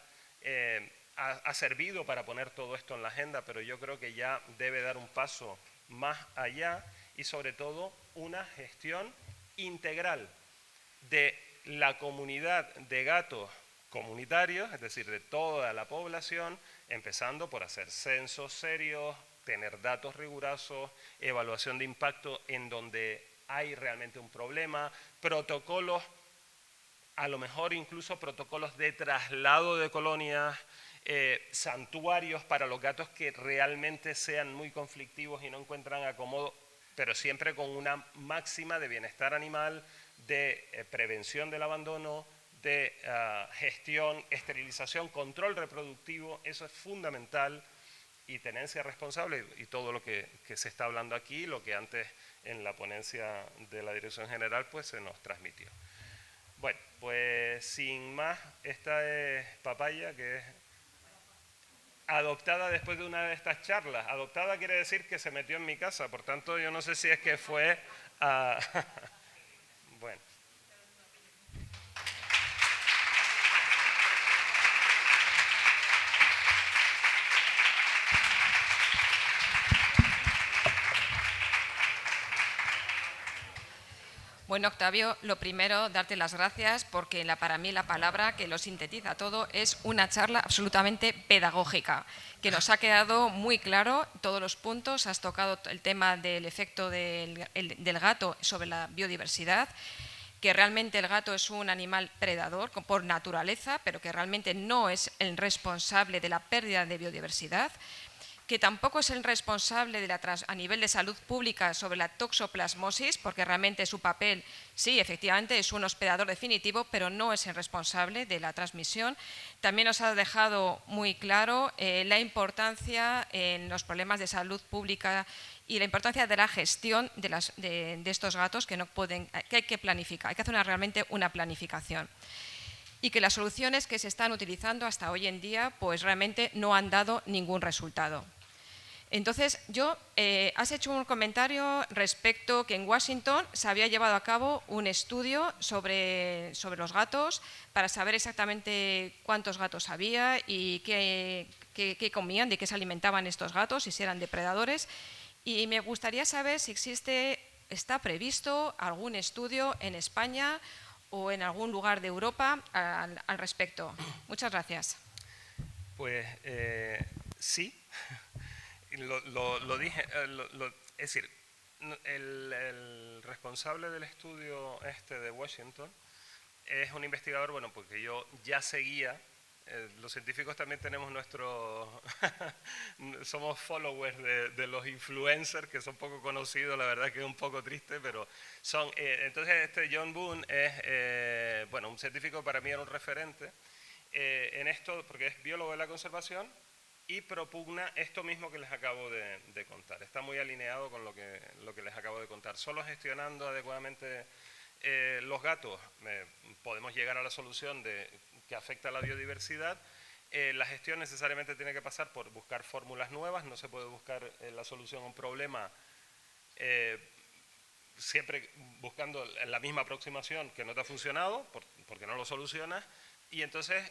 ha servido para poner todo esto en la agenda, pero yo creo que ya debe dar un paso más allá, y sobre todo una gestión integral de la comunidad de gatos comunitarios, es decir, de toda la población, empezando por hacer censos serios, tener datos rigurosos, evaluación de impacto en donde hay realmente un problema, protocolos, a lo mejor incluso protocolos de traslado de colonias, santuarios para los gatos que realmente sean muy conflictivos y no encuentran acomodo, pero siempre con una máxima de bienestar animal, de prevención del abandono, de gestión, esterilización, control reproductivo. Eso es fundamental. Y tenencia responsable, y todo lo que se está hablando aquí, lo que antes en la ponencia de la Dirección General pues se nos transmitió. Bueno, pues sin más, esta es Papaya, que es adoptada después de una de estas charlas. Adoptada quiere decir que se metió en mi casa, por tanto yo no sé si es que fue a... Bueno. Bueno, Octavio, lo primero, darte las gracias porque para mí la palabra que lo sintetiza todo es una charla absolutamente pedagógica, que nos ha quedado muy claro todos los puntos. Has tocado el tema del efecto del gato sobre la biodiversidad, que realmente el gato es un animal predador por naturaleza, pero que realmente no es el responsable de la pérdida de biodiversidad, que tampoco es el responsable a nivel de salud pública sobre la toxoplasmosis, porque realmente su papel, sí, efectivamente, es un hospedador definitivo, pero no es el responsable de la transmisión. También nos ha dejado muy claro la importancia en los problemas de salud pública y la importancia de la gestión de estos gatos que hay que planificar, hay que hacer realmente una planificación. Y que las soluciones que se están utilizando hasta hoy en día pues realmente no han dado ningún resultado. Entonces, has hecho un comentario respecto que en Washington se había llevado a cabo un estudio sobre los gatos para saber exactamente cuántos gatos había y qué comían, de qué se alimentaban estos gatos y si eran depredadores. Y me gustaría saber si está previsto algún estudio en España o en algún lugar de Europa al respecto. Muchas gracias. Pues sí, lo dije, es decir, el responsable del estudio de Washington es un investigador, bueno, porque yo ya seguía, los científicos también tenemos somos followers de los influencers que son poco conocidos, la verdad que es un poco triste, pero son, entonces John Boone es, bueno, un científico, para mí era un referente en esto, porque es biólogo de la conservación y propugna esto mismo que les acabo de contar. Está muy alineado con lo que les acabo de contar. Solo gestionando adecuadamente los gatos podemos llegar a la solución que afecta a la biodiversidad. La gestión necesariamente tiene que pasar por buscar fórmulas nuevas, no se puede buscar la solución a un problema siempre buscando la misma aproximación que no te ha funcionado, porque no lo solucionas. Y entonces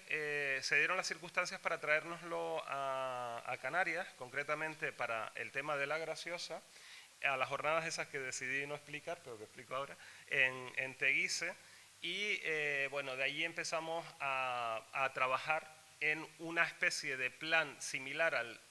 se dieron las circunstancias para traérnoslo a Canarias, concretamente para el tema de la graciosa, a las jornadas esas que decidí no explicar, pero que explico ahora, en Teguise. Y bueno, de allí empezamos a trabajar en una especie de plan similar al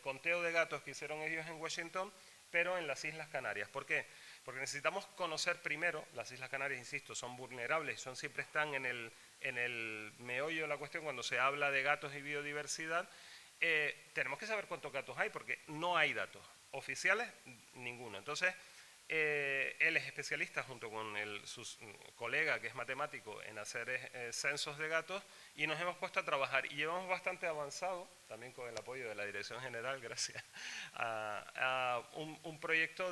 conteo de gatos que hicieron ellos en Washington, pero en las Islas Canarias. ¿Por qué? Porque necesitamos conocer primero, las Islas Canarias, insisto, son vulnerables, siempre están en el meollo de la cuestión cuando se habla de gatos y biodiversidad. Tenemos que saber cuántos gatos hay, porque no hay datos oficiales, ninguno. Entonces, él es especialista junto con su colega que es matemático en hacer censos de gatos y nos hemos puesto a trabajar y llevamos bastante avanzado, también con el apoyo de la Dirección General, gracias, a un proyecto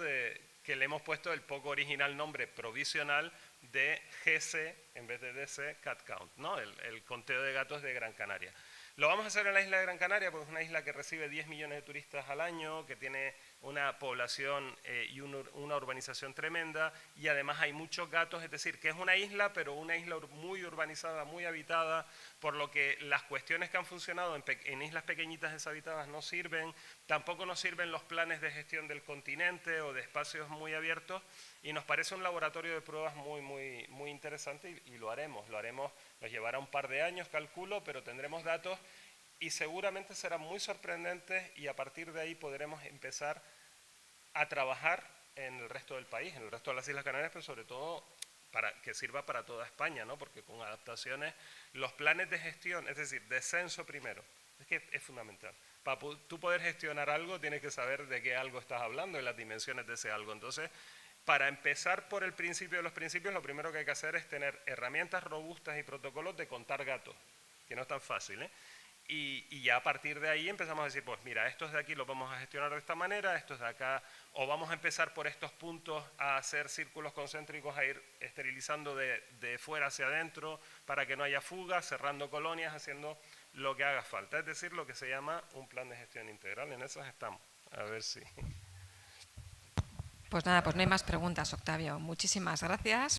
que le hemos puesto el poco original nombre provisional de GC en vez de DC, Cat Count, ¿no? el conteo de gatos de Gran Canaria. Lo vamos a hacer en la isla de Gran Canaria porque es una isla que recibe 10 millones de turistas al año, que tiene una población y una urbanización tremenda y además hay muchos gatos, es decir, que es una isla, pero una isla muy urbanizada, muy habitada, por lo que las cuestiones que han funcionado en islas pequeñitas deshabitadas no sirven, tampoco nos sirven los planes de gestión del continente o de espacios muy abiertos y nos parece un laboratorio de pruebas muy interesante y lo haremos, nos llevará un par de años, calculo, pero tendremos datos y seguramente serán muy sorprendentes y a partir de ahí podremos empezar a trabajar en el resto del país, en el resto de las Islas Canarias, pero sobre todo para que sirva para toda España, ¿no? Porque con adaptaciones, los planes de gestión, es decir, de censo primero, es que es fundamental. Para tú poder gestionar algo, tienes que saber de qué algo estás hablando y las dimensiones de ese algo. Entonces, para empezar por el principio de los principios, lo primero que hay que hacer es tener herramientas robustas y protocolos de contar gatos, que no es tan fácil, ¿eh? Y ya a partir de ahí empezamos a decir, pues mira, estos de aquí los vamos a gestionar de esta manera, estos de acá, o vamos a empezar por estos puntos a hacer círculos concéntricos, a ir esterilizando de fuera hacia adentro para que no haya fugas, cerrando colonias, haciendo lo que haga falta. Es decir, lo que se llama un plan de gestión integral. En esas estamos. A ver si... Pues nada, pues no hay más preguntas, Octavio. Muchísimas gracias.